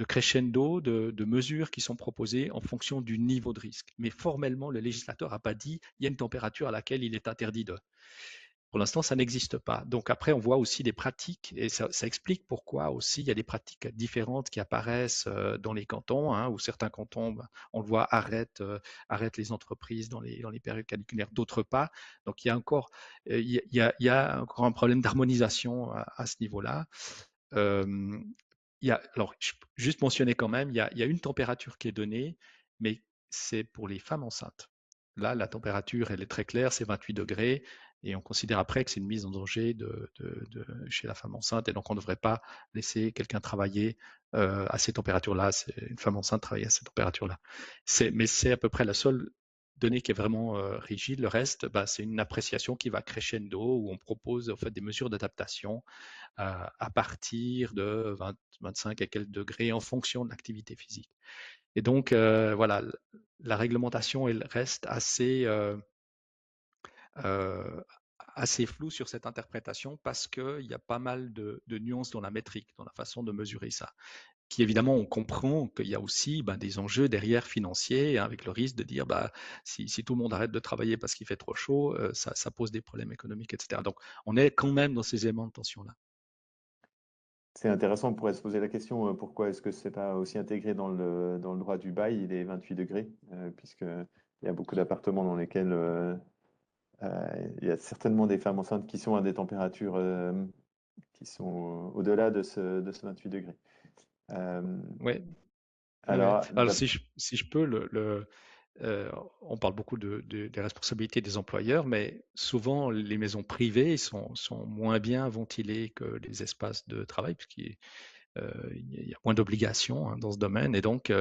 crescendo de mesures qui sont proposées en fonction du niveau de risque. Mais formellement, le législateur n'a pas dit il y a une température à laquelle il est interdit de. Pour l'instant, ça n'existe pas. Donc après, on voit aussi des pratiques, et ça explique pourquoi aussi il y a des pratiques différentes qui apparaissent dans les cantons, hein, où certains cantons, on le voit, arrêtent les entreprises dans les périodes caniculaires, d'autres pas. Donc il y a encore un problème d'harmonisation à ce niveau-là. Euh, alors, juste mentionner quand même, il y a une température qui est donnée, mais c'est pour les femmes enceintes. Là, la température, elle est très claire, c'est 28 degrés, et on considère après que c'est une mise en danger chez la femme enceinte, et donc on ne devrait pas laisser quelqu'un travailler à ces températures-là, une femme enceinte travailler à ces températures-là. Mais c'est à peu près la seule donnée qui est vraiment rigide. Le reste, bah, c'est une appréciation qui va crescendo, où on propose en fait des mesures d'adaptation à partir de 20, 25 à quelques degrés en fonction de l'activité physique. Et donc, voilà, la réglementation, elle reste euh, assez floue sur cette interprétation parce qu'il y a pas mal de nuances dans la métrique, dans la façon de mesurer ça. Qui évidemment, on comprend qu'il y a aussi des enjeux derrière financiers, hein, avec le risque de dire si tout le monde arrête de travailler parce qu'il fait trop chaud, ça pose des problèmes économiques, etc. Donc, on est quand même dans ces éléments de tension-là. C'est intéressant, on pourrait se poser la question, pourquoi est-ce que c'est pas aussi intégré dans le droit du bail, les 28 degrés, puisqu'il y a beaucoup d'appartements dans lesquels il y a certainement des femmes enceintes qui sont à des températures qui sont au-delà de ce 28 degrés. Euh, Ouais. alors, Alors, si je peux, on parle beaucoup des responsabilités des employeurs, mais souvent les maisons privées sont moins bien ventilées que les espaces de travail, puisqu'il y a moins d'obligations, hein, dans ce domaine, et donc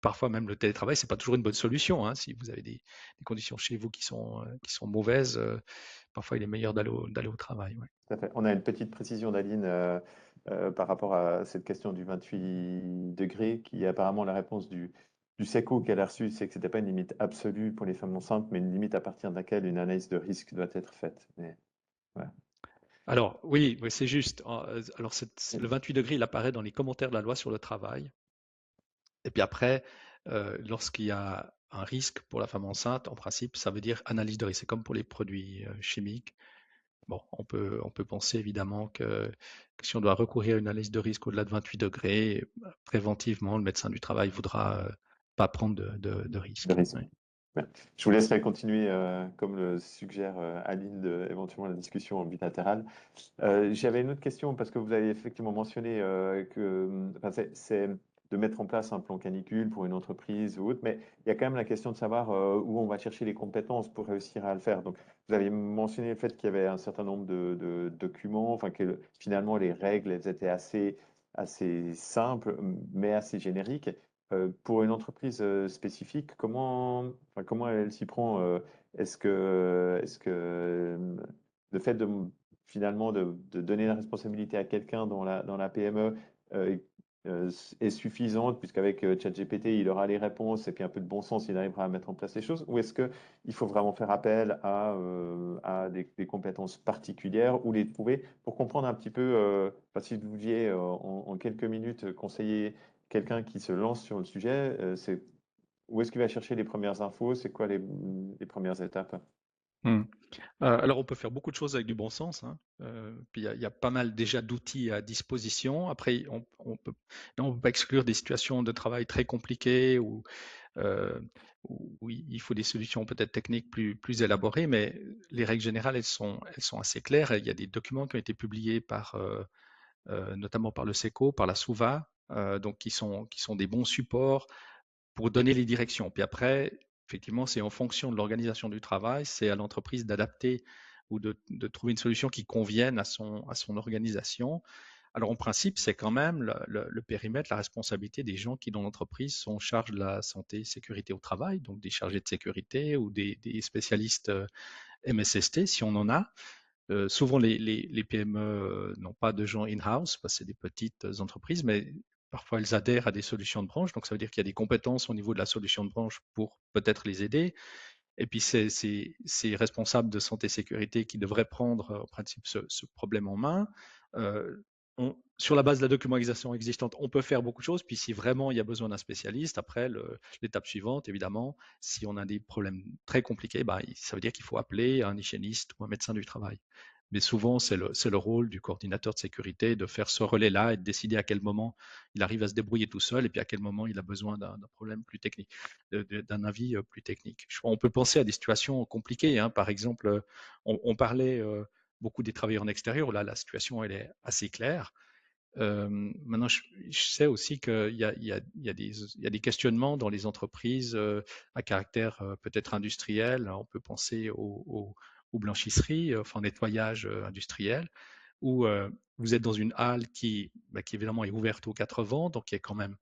parfois même le télétravail, c'est pas toujours une bonne solution, hein. Si vous avez des conditions chez vous qui sont mauvaises, parfois il est meilleur d'aller au travail. Ouais. tout à fait. On a une petite précision d'Aline par rapport à cette question du 28 degrés, qui est apparemment la réponse du SECO qu'elle a reçue, c'est que ce n'était pas une limite absolue pour les femmes enceintes, mais une limite à partir de laquelle une analyse de risque doit être faite. Mais, voilà. Alors oui, c'est juste. Alors le 28 degrés, il apparaît dans les commentaires de la loi sur le travail. Et puis après, lorsqu'il y a un risque pour la femme enceinte, en principe, ça veut dire analyse de risque. C'est comme pour les produits chimiques. Bon, on peut penser évidemment que si on doit recourir à une analyse de risque au-delà de 28 degrés, préventivement, le médecin du travail voudra pas prendre de De risque. risque. Ouais. Bien. Je vous laisserai continuer, comme le suggère Aline, éventuellement la discussion en bilatéral. J'avais une autre question parce que vous avez effectivement mentionné que enfin, c'est de mettre en place un plan canicule pour une entreprise ou autre, mais il y a quand même la question de savoir où on va chercher les compétences pour réussir à le faire. Donc, vous avez mentionné le fait qu'il y avait un certain nombre de documents, enfin que finalement les règles elles étaient assez simples, mais assez génériques. Pour une entreprise spécifique, comment elle s'y prend? Est-ce que le fait de finalement de donner la responsabilité à quelqu'un dans la PME est suffisante, puisqu'avec ChatGPT, il aura les réponses et puis un peu de bon sens, il arrivera à mettre en place les choses? Ou est-ce qu'il faut vraiment faire appel à des compétences particulières ou les trouver pour comprendre un petit peu, si vous deviez en quelques minutes conseiller quelqu'un qui se lance sur le sujet, où est-ce qu'il va chercher les premières infos? C'est quoi les premières étapes? Hmm. Alors, on peut faire beaucoup de choses avec du bon sens, hein. Puis il y a pas mal déjà d'outils à disposition. Après, on peut pas exclure des situations de travail très compliquées euh, où il faut des solutions peut-être techniques plus élaborées, mais les règles générales, elles sont assez claires. Il y a des documents qui ont été publiés notamment par le SECO, par la SUVA, donc qui sont des bons supports pour donner les directions. Puis après, effectivement, c'est en fonction de l'organisation du travail, c'est à l'entreprise d'adapter ou de trouver une solution qui convienne à son organisation. Alors, en principe, c'est quand même le périmètre, la responsabilité des gens qui, dans l'entreprise, sont en charge de la santé et sécurité au travail, donc des chargés de sécurité ou des spécialistes MSST, si on en a. Souvent, les PME n'ont pas de gens in-house, parce que c'est des petites entreprises, mais parfois elles adhèrent à des solutions de branche. Donc, ça veut dire qu'il y a des compétences au niveau de la solution de branche pour peut-être les aider. Et puis, c'est ces responsables de santé et sécurité qui devraient prendre, en principe, ce problème en main. Euh, sur la base de la documentation existante, on peut faire beaucoup de choses. Puis, si vraiment il y a besoin d'un spécialiste, après, l'étape suivante, évidemment, si on a des problèmes très compliqués, bah, ça veut dire qu'il faut appeler un hygiéniste ou un médecin du travail. Mais souvent, c'est le rôle du coordinateur de sécurité de faire ce relais-là et de décider à quel moment il arrive à se débrouiller tout seul et puis à quel moment il a besoin d'un problème plus technique, d'un avis plus technique. On peut penser à des situations compliquées, hein. Par exemple, on parlait beaucoup des travailleurs en extérieur. Là, la situation, elle est assez claire. Maintenant, je sais aussi qu'il y a des questionnements dans les entreprises à caractère peut-être industriel. On peut penser aux blanchisseries, enfin nettoyage industriel, où vous êtes dans une halle qui évidemment est ouverte aux quatre vents, donc qui est quand même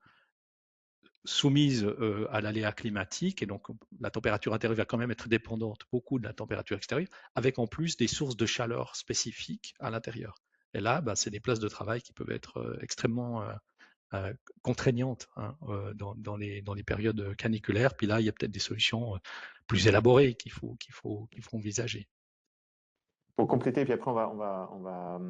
soumise à l'aléa climatique, et donc la température intérieure va quand même être dépendante beaucoup de la température extérieure, avec en plus des sources de chaleur spécifiques à l'intérieur. Et là, c'est des places de travail qui peuvent être extrêmement contraignantes, hein, dans les périodes caniculaires. Puis là, il y a peut-être des solutions plus élaborées qu'il faut envisager. Pour compléter, puis après on va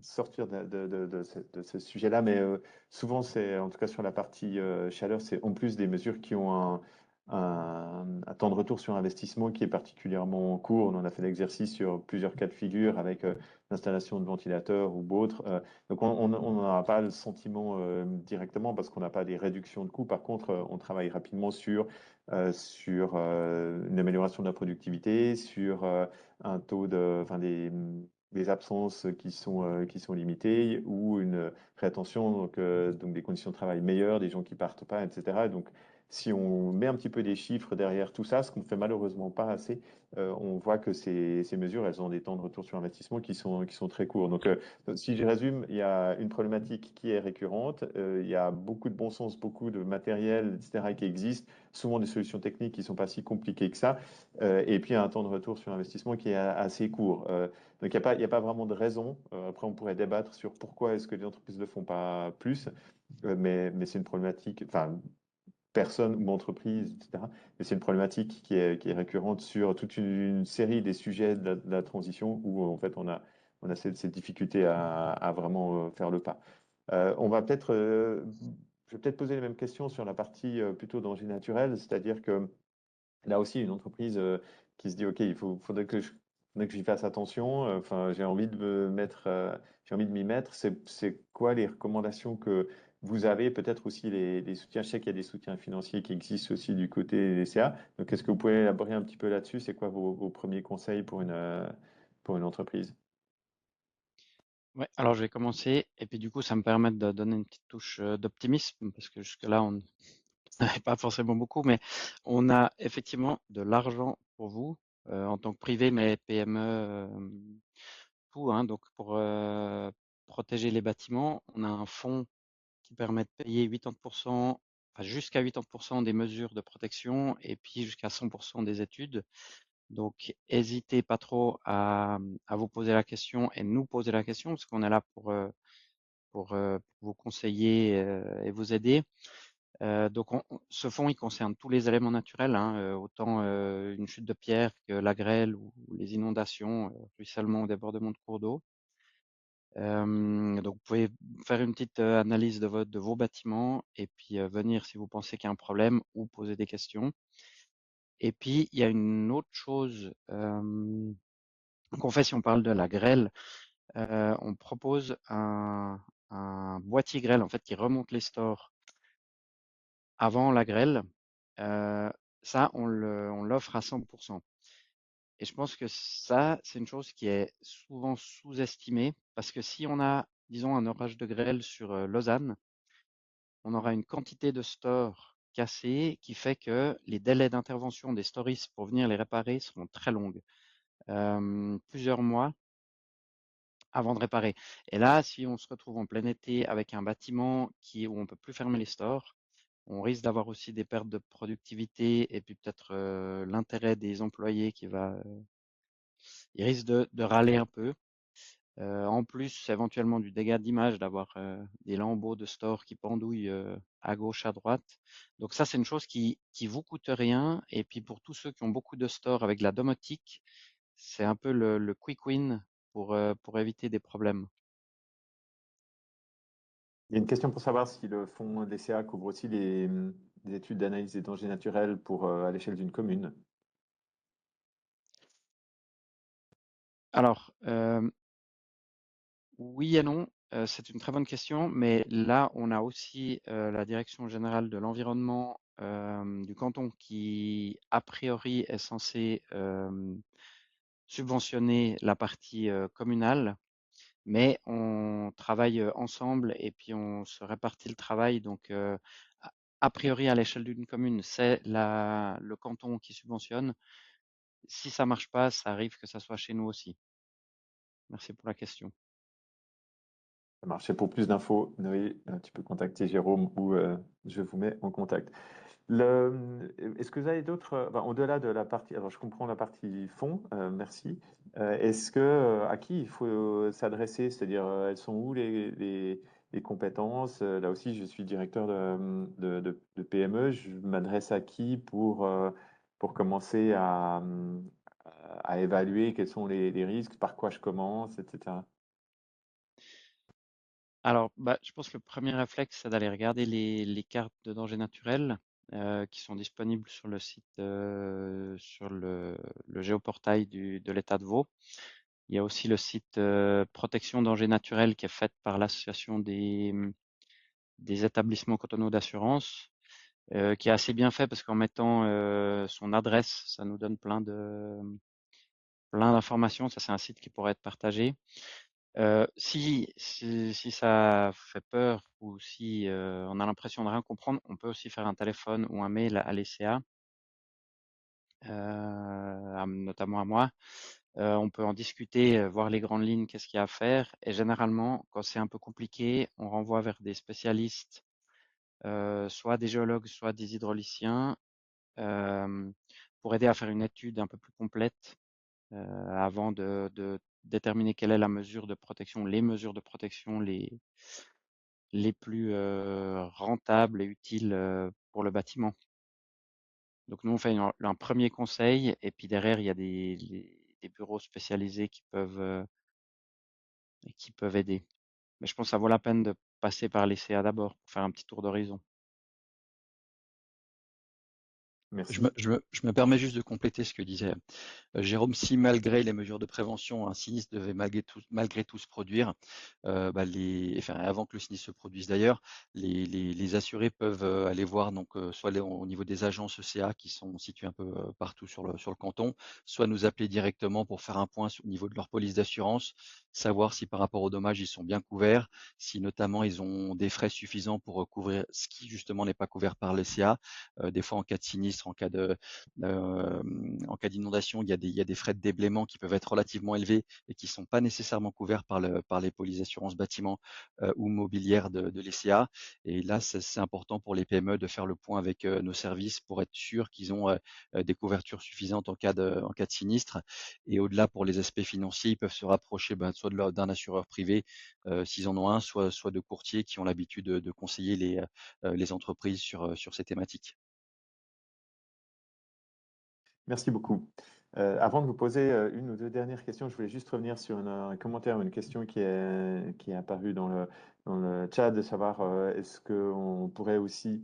sortir de ce sujet-là, mais souvent c'est, en tout cas sur la partie chaleur, c'est en plus des mesures qui ont un temps de retour sur investissement qui est particulièrement court. On en a fait l'exercice sur plusieurs cas de figure avec l'installation de ventilateurs ou d'autres. Donc on n'en a pas le sentiment directement parce qu'on n'a pas des réductions de coûts. Par contre, on travaille rapidement sur une amélioration de la productivité, sur un taux des absences qui sont limitées ou une rétention, donc des conditions de travail meilleures, des gens qui partent pas, etc. Et donc, si on met un petit peu des chiffres derrière tout ça, ce qu'on ne fait malheureusement pas assez, on voit que ces mesures, elles ont des temps de retour sur investissement qui sont très courts. Donc, si je résume, il y a une problématique qui est récurrente, il y a beaucoup de bon sens, beaucoup de matériel, etc., qui existe, souvent des solutions techniques qui ne sont pas si compliquées que ça, et puis un temps de retour sur investissement qui est assez court. Donc, il n'y a pas vraiment de raison. Après, on pourrait débattre sur pourquoi est-ce que les entreprises ne le font pas plus, mais c'est une problématique, enfin, personne ou entreprise, etc. Mais c'est une problématique qui est récurrente sur toute une série des sujets de la transition où, en fait, on a cette difficulté à vraiment faire le pas. Je vais peut-être poser les mêmes questions sur la partie plutôt danger naturel, c'est-à-dire que là aussi, une entreprise qui se dit, OK, faudrait que j'y fasse attention. Enfin, j'ai envie de j'ai envie de m'y mettre. C'est quoi les recommandations que vous avez? Peut-être aussi les soutiens. Je sais qu'il y a des soutiens financiers qui existent aussi du côté des CA. Donc, est-ce que vous pouvez élaborer un petit peu là-dessus? C'est quoi vos premiers conseils pour une entreprise? Ouais, alors je vais commencer et puis du coup ça me permet de donner une petite touche d'optimisme parce que jusque-là on n'avait pas forcément beaucoup, mais on a effectivement de l'argent pour vous en tant que privé, mais PME, tout, hein, donc pour protéger les bâtiments, on a un fonds qui permet de payer 80%, enfin jusqu'à 80% des mesures de protection et puis jusqu'à 100% des études. Donc, hésitez pas trop à vous poser la question et nous poser la question parce qu'on est là pour vous conseiller et vous aider. Donc ce fonds, il concerne tous les éléments naturels, hein, autant une chute de pierre que la grêle ou les inondations, ruissellement ou débordement de cours d'eau. Donc vous pouvez faire une petite analyse de vos bâtiments et puis venir si vous pensez qu'il y a un problème ou poser des questions. Et puis il y a une autre chose qu'on fait si on parle de la grêle. On propose un boîtier grêle en fait qui remonte les stores avant la grêle. Ça, on l'offre à 100%. Et je pense que ça, c'est une chose qui est souvent sous-estimée parce que si on a, disons, un orage de grêle sur Lausanne, on aura une quantité de stores cassés qui fait que les délais d'intervention des storistes pour venir les réparer seront très longues, plusieurs mois avant de réparer. Et là, si on se retrouve en plein été avec un bâtiment où on peut plus fermer les stores, on risque d'avoir aussi des pertes de productivité et puis peut-être l'intérêt des employés ils risquent de râler un peu. En plus, éventuellement du dégât d'image d'avoir des lambeaux de store qui pendouillent à gauche, à droite. Donc ça, c'est une chose qui vous coûte rien. Et puis pour tous ceux qui ont beaucoup de stores avec de la domotique, c'est un peu le quick win pour éviter des problèmes. Il y a une question pour savoir si le fonds DCA couvre aussi les études d'analyse des dangers naturels à l'échelle d'une commune. Alors, oui et non, c'est une très bonne question, mais là, on a aussi la Direction générale de l'environnement du canton qui, a priori, est censée subventionner la partie communale, mais on travaille ensemble et puis on se répartit le travail. Donc, a priori, à l'échelle d'une commune, c'est le canton qui subventionne. Si ça marche pas, ça arrive que ça soit chez nous aussi. Merci pour la question. Ça marche. Et pour plus d'infos, Noé, tu peux contacter Jérôme ou je vous mets en contact. Est-ce que vous avez d'autres, au-delà de la partie, alors je comprends la partie fond, merci. Est-ce que à qui il faut s'adresser, c'est-à-dire elles sont où les compétences? Là aussi, je suis directeur de PME, je m'adresse à qui pour commencer à évaluer quels sont les risques, par quoi je commence, etc. Alors, je pense que le premier réflexe, c'est d'aller regarder les cartes de danger naturel qui sont disponibles sur le site, sur le géoportail de l'État de Vaud. Il y a aussi le site Protection danger naturel qui est fait par l'association des établissements cantonaux d'assurance, qui est assez bien fait parce qu'en mettant son adresse, ça nous donne plein d'informations. Ça, c'est un site qui pourrait être partagé. Si ça fait peur ou si on a l'impression de rien comprendre, on peut aussi faire un téléphone ou un mail à l'ECA, notamment à moi. On peut en discuter, voir les grandes lignes, qu'est-ce qu'il y a à faire. Et généralement, quand c'est un peu compliqué, on renvoie vers des spécialistes, soit des géologues, soit des hydrauliciens, pour aider à faire une étude un peu plus complète avant de déterminer quelle est la mesure de protection, les mesures de protection les plus rentables et utiles pour le bâtiment. Donc nous, on fait un premier conseil et puis derrière, il y a des bureaux spécialisés qui peuvent aider. Mais je pense que ça vaut la peine de passer par les CA d'abord pour faire un petit tour d'horizon. Merci. Je me permets juste de compléter ce que disait Jérôme. Si malgré les mesures de prévention, un sinistre devait malgré tout se produire, avant que le sinistre se produise d'ailleurs, les assurés peuvent aller voir donc soit au niveau des agences ECA qui sont situées un peu partout sur le canton, soit nous appeler directement pour faire un point au niveau de leur police d'assurance, savoir si par rapport aux dommages ils sont bien couverts, si notamment ils ont des frais suffisants pour couvrir ce qui justement n'est pas couvert par l'ECA. Des fois en cas de sinistre, en cas d'inondation, il y a des frais de déblaiement qui peuvent être relativement élevés et qui ne sont pas nécessairement couverts par les polices d'assurance bâtiment ou mobilière de l'ECA. Et là, c'est important pour les PME de faire le point avec nos services pour être sûr qu'ils ont des couvertures suffisantes en cas de sinistre. Et au-delà, pour les aspects financiers, ils peuvent se rapprocher soit soit d'un assureur privé, s'ils en ont un, soit de courtiers qui ont l'habitude de conseiller les entreprises sur ces thématiques. Merci beaucoup. Avant de vous poser une ou deux dernières questions, je voulais juste revenir sur un commentaire, une question qui est apparue dans le chat, de savoir est-ce qu'on pourrait aussi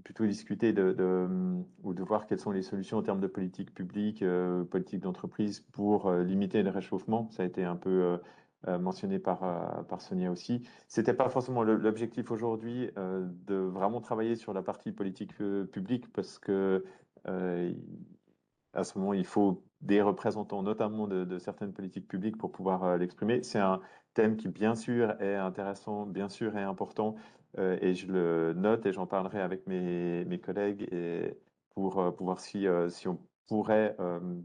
plutôt discuter ou de voir quelles sont les solutions en termes de politique publique, politique d'entreprise pour limiter le réchauffement. Ça a été un peu mentionné par Sonia aussi. C'était pas forcément l'objectif aujourd'hui de vraiment travailler sur la partie politique publique parce que euh, à ce moment, il faut des représentants, notamment de certaines politiques publiques, pour pouvoir l'exprimer. C'est un thème qui, bien sûr, est intéressant, bien sûr, est important, et je le note et j'en parlerai avec mes collègues et pour voir si on pourrait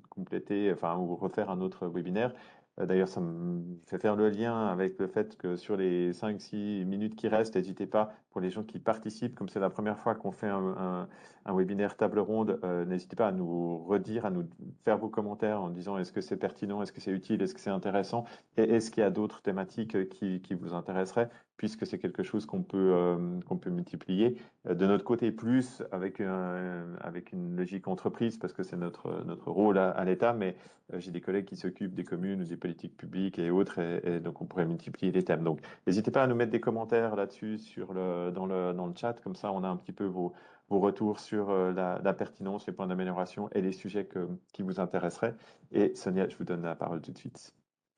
compléter, enfin, ou refaire un autre webinaire. D'ailleurs, ça me fait faire le lien avec le fait que sur les 5-6 minutes qui restent, n'hésitez pas, pour les gens qui participent, comme c'est la première fois qu'on fait un webinaire table ronde, n'hésitez pas à nous redire, à nous faire vos commentaires en disant est-ce que c'est pertinent, est-ce que c'est utile, est-ce que c'est intéressant, et est-ce qu'il y a d'autres thématiques qui vous intéresseraient, puisque c'est quelque chose qu'on peut multiplier. De notre côté, plus avec une logique entreprise, parce que c'est notre rôle à l'État, mais j'ai des collègues qui s'occupent des communes ou des politiques publiques et autres, et donc on pourrait multiplier les thèmes. Donc n'hésitez pas à nous mettre des commentaires là-dessus dans le chat, comme ça on a un petit peu vos retours sur la pertinence, les points d'amélioration et les sujets qui vous intéresseraient. Et Sonia, je vous donne la parole tout de suite.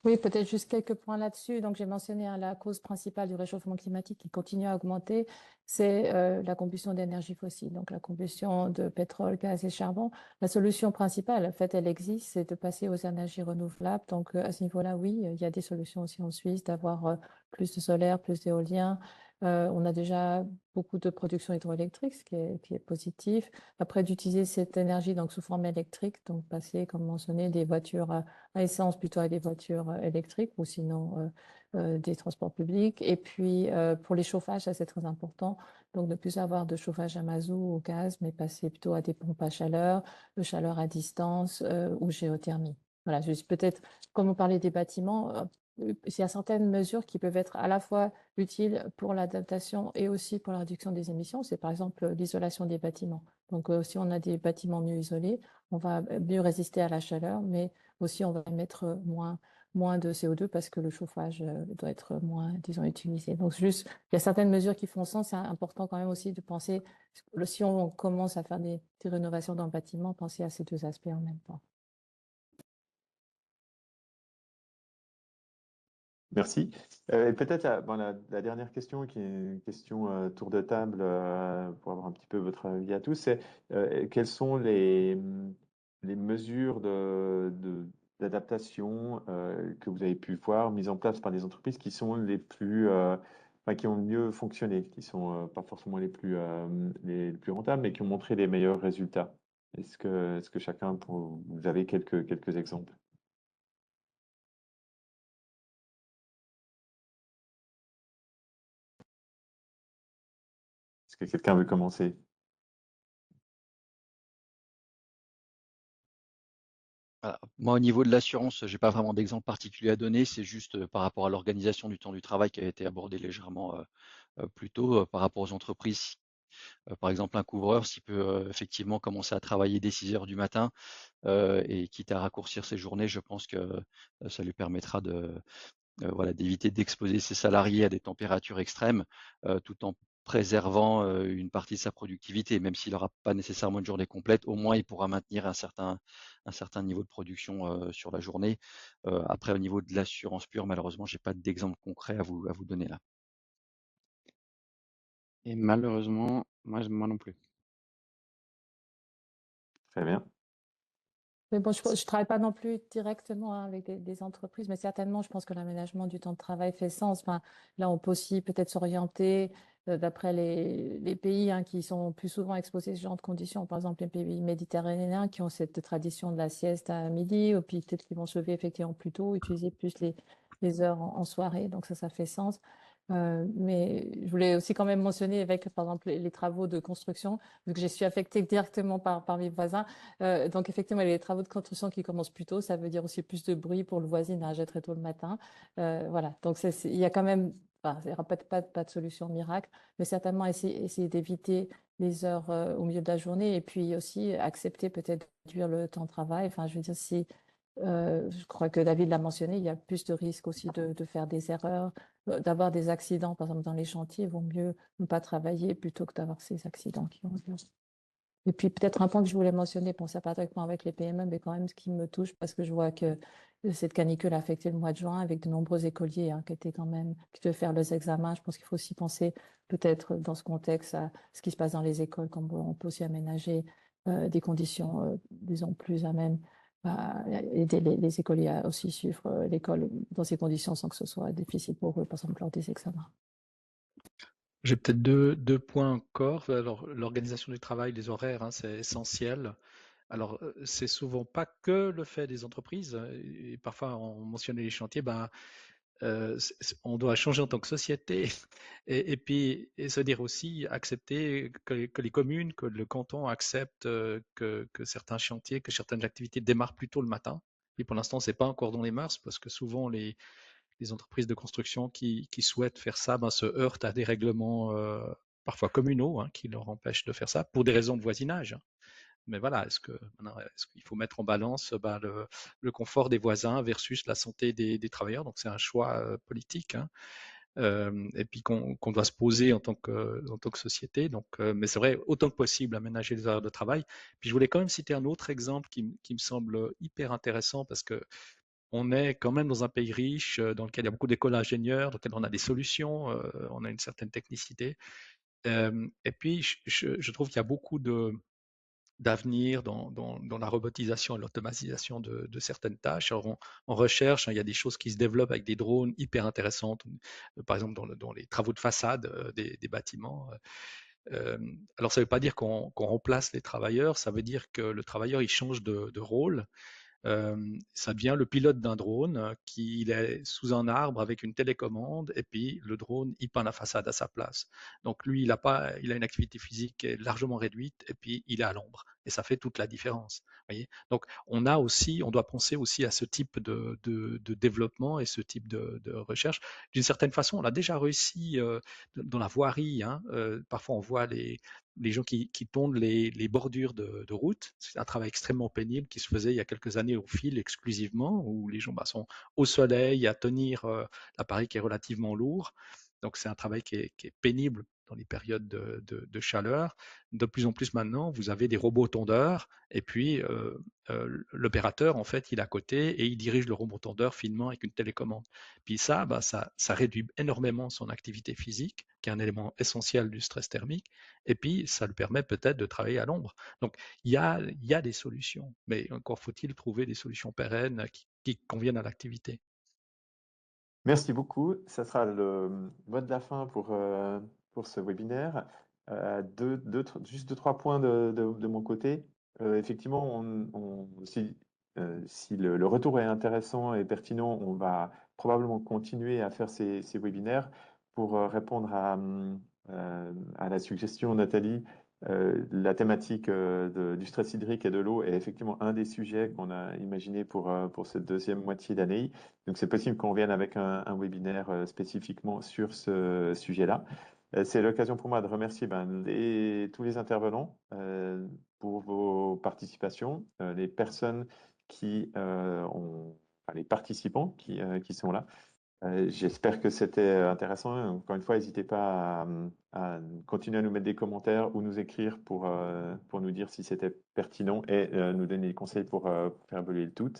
Oui, peut-être juste quelques points là-dessus. Donc, j'ai mentionné la cause principale du réchauffement climatique qui continue à augmenter, c'est la combustion d'énergie fossile, donc la combustion de pétrole, gaz et charbon. La solution principale, en fait, elle existe, c'est de passer aux énergies renouvelables. Donc, à ce niveau-là, oui, il y a des solutions aussi en Suisse d'avoir plus de solaire, plus d'éolien. On a déjà beaucoup de production hydroélectrique, ce qui est positif. Après, d'utiliser cette énergie donc sous forme électrique, donc passer, comme mentionné, des voitures à essence plutôt à des voitures électriques ou sinon des transports publics. Et puis, pour les chauffages, ça c'est très important. Donc, ne plus avoir de chauffage à mazout ou au gaz, mais passer plutôt à des pompes à chaleur, de chaleur à distance ou géothermie. Voilà, juste peut-être, comme on parlait des bâtiments, il y a certaines mesures qui peuvent être à la fois utiles pour l'adaptation et aussi pour la réduction des émissions. C'est par exemple l'isolation des bâtiments. Donc, si on a des bâtiments mieux isolés, on va mieux résister à la chaleur, mais aussi on va émettre moins de CO2 parce que le chauffage doit être moins, disons, utilisé. Donc, juste, il y a certaines mesures qui font sens. C'est important quand même aussi de penser, si on commence à faire des rénovations dans le bâtiment, penser à ces deux aspects en même temps. Merci. Et peut-être la dernière question, qui est une question tour de table pour avoir un petit peu votre avis à tous, c'est quelles sont les mesures d'adaptation que vous avez pu voir mises en place par les entreprises qui sont qui ont le mieux fonctionné, qui sont pas forcément les plus rentables, mais qui ont montré les meilleurs résultats. Est-ce que chacun, vous avez quelques exemples? Est-ce que quelqu'un veut commencer? Voilà. Moi, au niveau de l'assurance, j'ai pas vraiment d'exemple particulier à donner. C'est juste par rapport à l'organisation du temps du travail qui a été abordé légèrement plus tôt, par rapport aux entreprises. Par exemple, un couvreur, s'il peut effectivement commencer à travailler dès 6 heures du matin et quitte à raccourcir ses journées, je pense que ça lui permettra voilà, d'éviter d'exposer ses salariés à des températures extrêmes, tout en préservant une partie de sa productivité. Même s'il n'aura pas nécessairement une journée complète, au moins il pourra maintenir un certain niveau de production sur la journée. Après, au niveau de l'assurance pure, malheureusement, j'ai pas d'exemple concret à vous donner là. Et malheureusement, moi non plus. Très bien. Mais bon, je ne travaille pas non plus directement avec des entreprises, mais certainement, je pense que l'aménagement du temps de travail fait sens. Enfin, là, on peut aussi peut-être s'orienter d'après les pays qui sont plus souvent exposés à ce genre de conditions. Par exemple, les pays méditerranéens qui ont cette tradition de la sieste à midi, ou puis peut-être qu'ils vont se lever effectivement plus tôt, utiliser plus les heures en soirée. Donc ça fait sens. Mais je voulais aussi quand même mentionner avec, par exemple, les travaux de construction, vu que je suis affectée directement par mes voisins. Donc, effectivement, les travaux de construction qui commencent plus tôt, ça veut dire aussi plus de bruit pour le voisinage très tôt le matin. Voilà. Donc, il y a quand même, enfin, il n'y aura peut-être pas de solution miracle, mais certainement essayer d'éviter les heures au milieu de la journée et puis aussi accepter peut-être de réduire le temps de travail. Enfin, je veux dire, si je crois que David l'a mentionné, il y a plus de risques aussi de faire des erreurs, d'avoir des accidents, par exemple dans les chantiers. Il vaut mieux ne pas travailler plutôt que d'avoir ces accidents qui ont lieu. Et puis peut-être un point que je voulais mentionner, bon, ça pas directement avec les PME, mais quand même ce qui me touche, parce que je vois que cette canicule a affecté le mois de juin avec de nombreux écoliers qui étaient quand même, qui devaient faire leurs examens. Je pense qu'il faut aussi penser peut-être dans ce contexte à ce qui se passe dans les écoles, comme on peut aussi aménager des conditions, disons, plus à même à aider les écoliers à aussi suivre l'école dans ces conditions sans que ce soit difficile pour eux, par exemple lors des examens. J'ai peut-être deux points encore. Alors, l'organisation du travail, les horaires, hein, c'est essentiel. Alors, c'est souvent pas que le fait des entreprises. Et parfois, on mentionnait les chantiers, ben, on doit changer en tant que société et puis se dire aussi, accepter que les communes, que le canton acceptent que certains chantiers, que certaines activités démarrent plus tôt le matin. Puis pour l'instant, c'est pas encore dans les mœurs parce que souvent les entreprises de construction qui souhaitent faire ça se heurtent à des règlements parfois communaux qui leur empêchent de faire ça pour des raisons de voisinage. Mais voilà, est-ce qu'il faut mettre en balance le confort des voisins versus la santé des travailleurs? Donc c'est un choix politique et puis qu'on doit se poser en tant que société. Donc, mais c'est vrai, autant que possible, aménager les horaires de travail. Puis je voulais quand même citer un autre exemple qui me semble hyper intéressant parce que on est quand même dans un pays riche dans lequel il y a beaucoup d'écoles d'ingénieurs, dans lequel on a des solutions, on a une certaine technicité. Et puis, je trouve qu'il y a beaucoup d'avenir dans la robotisation et l'automatisation de certaines tâches. Alors, on recherche, il y a des choses qui se développent avec des drones hyper intéressantes, par exemple dans les travaux de façade des bâtiments. Alors, ça ne veut pas dire qu'on remplace les travailleurs, ça veut dire que le travailleur, il change de rôle. Ça devient le pilote d'un drone qui est sous un arbre avec une télécommande et puis le drone il peint la façade à sa place. Donc lui il a une activité physique largement réduite et puis il est à l'ombre et ça fait toute la différence. Voyez. Donc on doit penser aussi à ce type de développement et ce type de recherche. D'une certaine façon, on a déjà réussi dans la voirie. Parfois on voit les gens qui tondent les bordures de route. C'est un travail extrêmement pénible qui se faisait il y a quelques années au fil exclusivement, où les gens sont au soleil à tenir l'appareil qui est relativement lourd. Donc c'est un travail qui est pénible dans les périodes de chaleur. De plus en plus maintenant, vous avez des robots tondeurs et puis l'opérateur, en fait, il est à côté et il dirige le robot tondeur finement avec une télécommande. Puis ça réduit énormément son activité physique, qui est un élément essentiel du stress thermique, et puis ça lui permet peut-être de travailler à l'ombre. Donc il y a des solutions, mais encore faut-il trouver des solutions pérennes qui conviennent à l'activité. Merci beaucoup. Ça sera le mot de la fin pour ce webinaire. Juste deux, trois points de mon côté. Effectivement, si le retour est intéressant et pertinent, on va probablement continuer à faire ces webinaires pour répondre à la suggestion, Nathalie. La thématique du stress hydrique et de l'eau est effectivement un des sujets qu'on a imaginé pour cette deuxième moitié d'année. Donc, c'est possible qu'on vienne avec un webinaire spécifiquement sur ce sujet-là. C'est l'occasion pour moi de remercier tous les intervenants pour vos participations, les personnes les participants qui sont là. J'espère que c'était intéressant. Encore une fois, n'hésitez pas à continuer à nous mettre des commentaires ou nous écrire pour nous dire si c'était pertinent et nous donner des conseils pour faire évoluer le tout.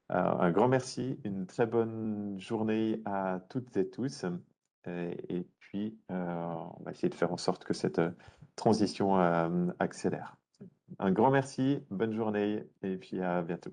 Un grand merci, une très bonne journée à toutes et tous. Et puis, on va essayer de faire en sorte que cette transition accélère. Un grand merci, bonne journée et puis à bientôt.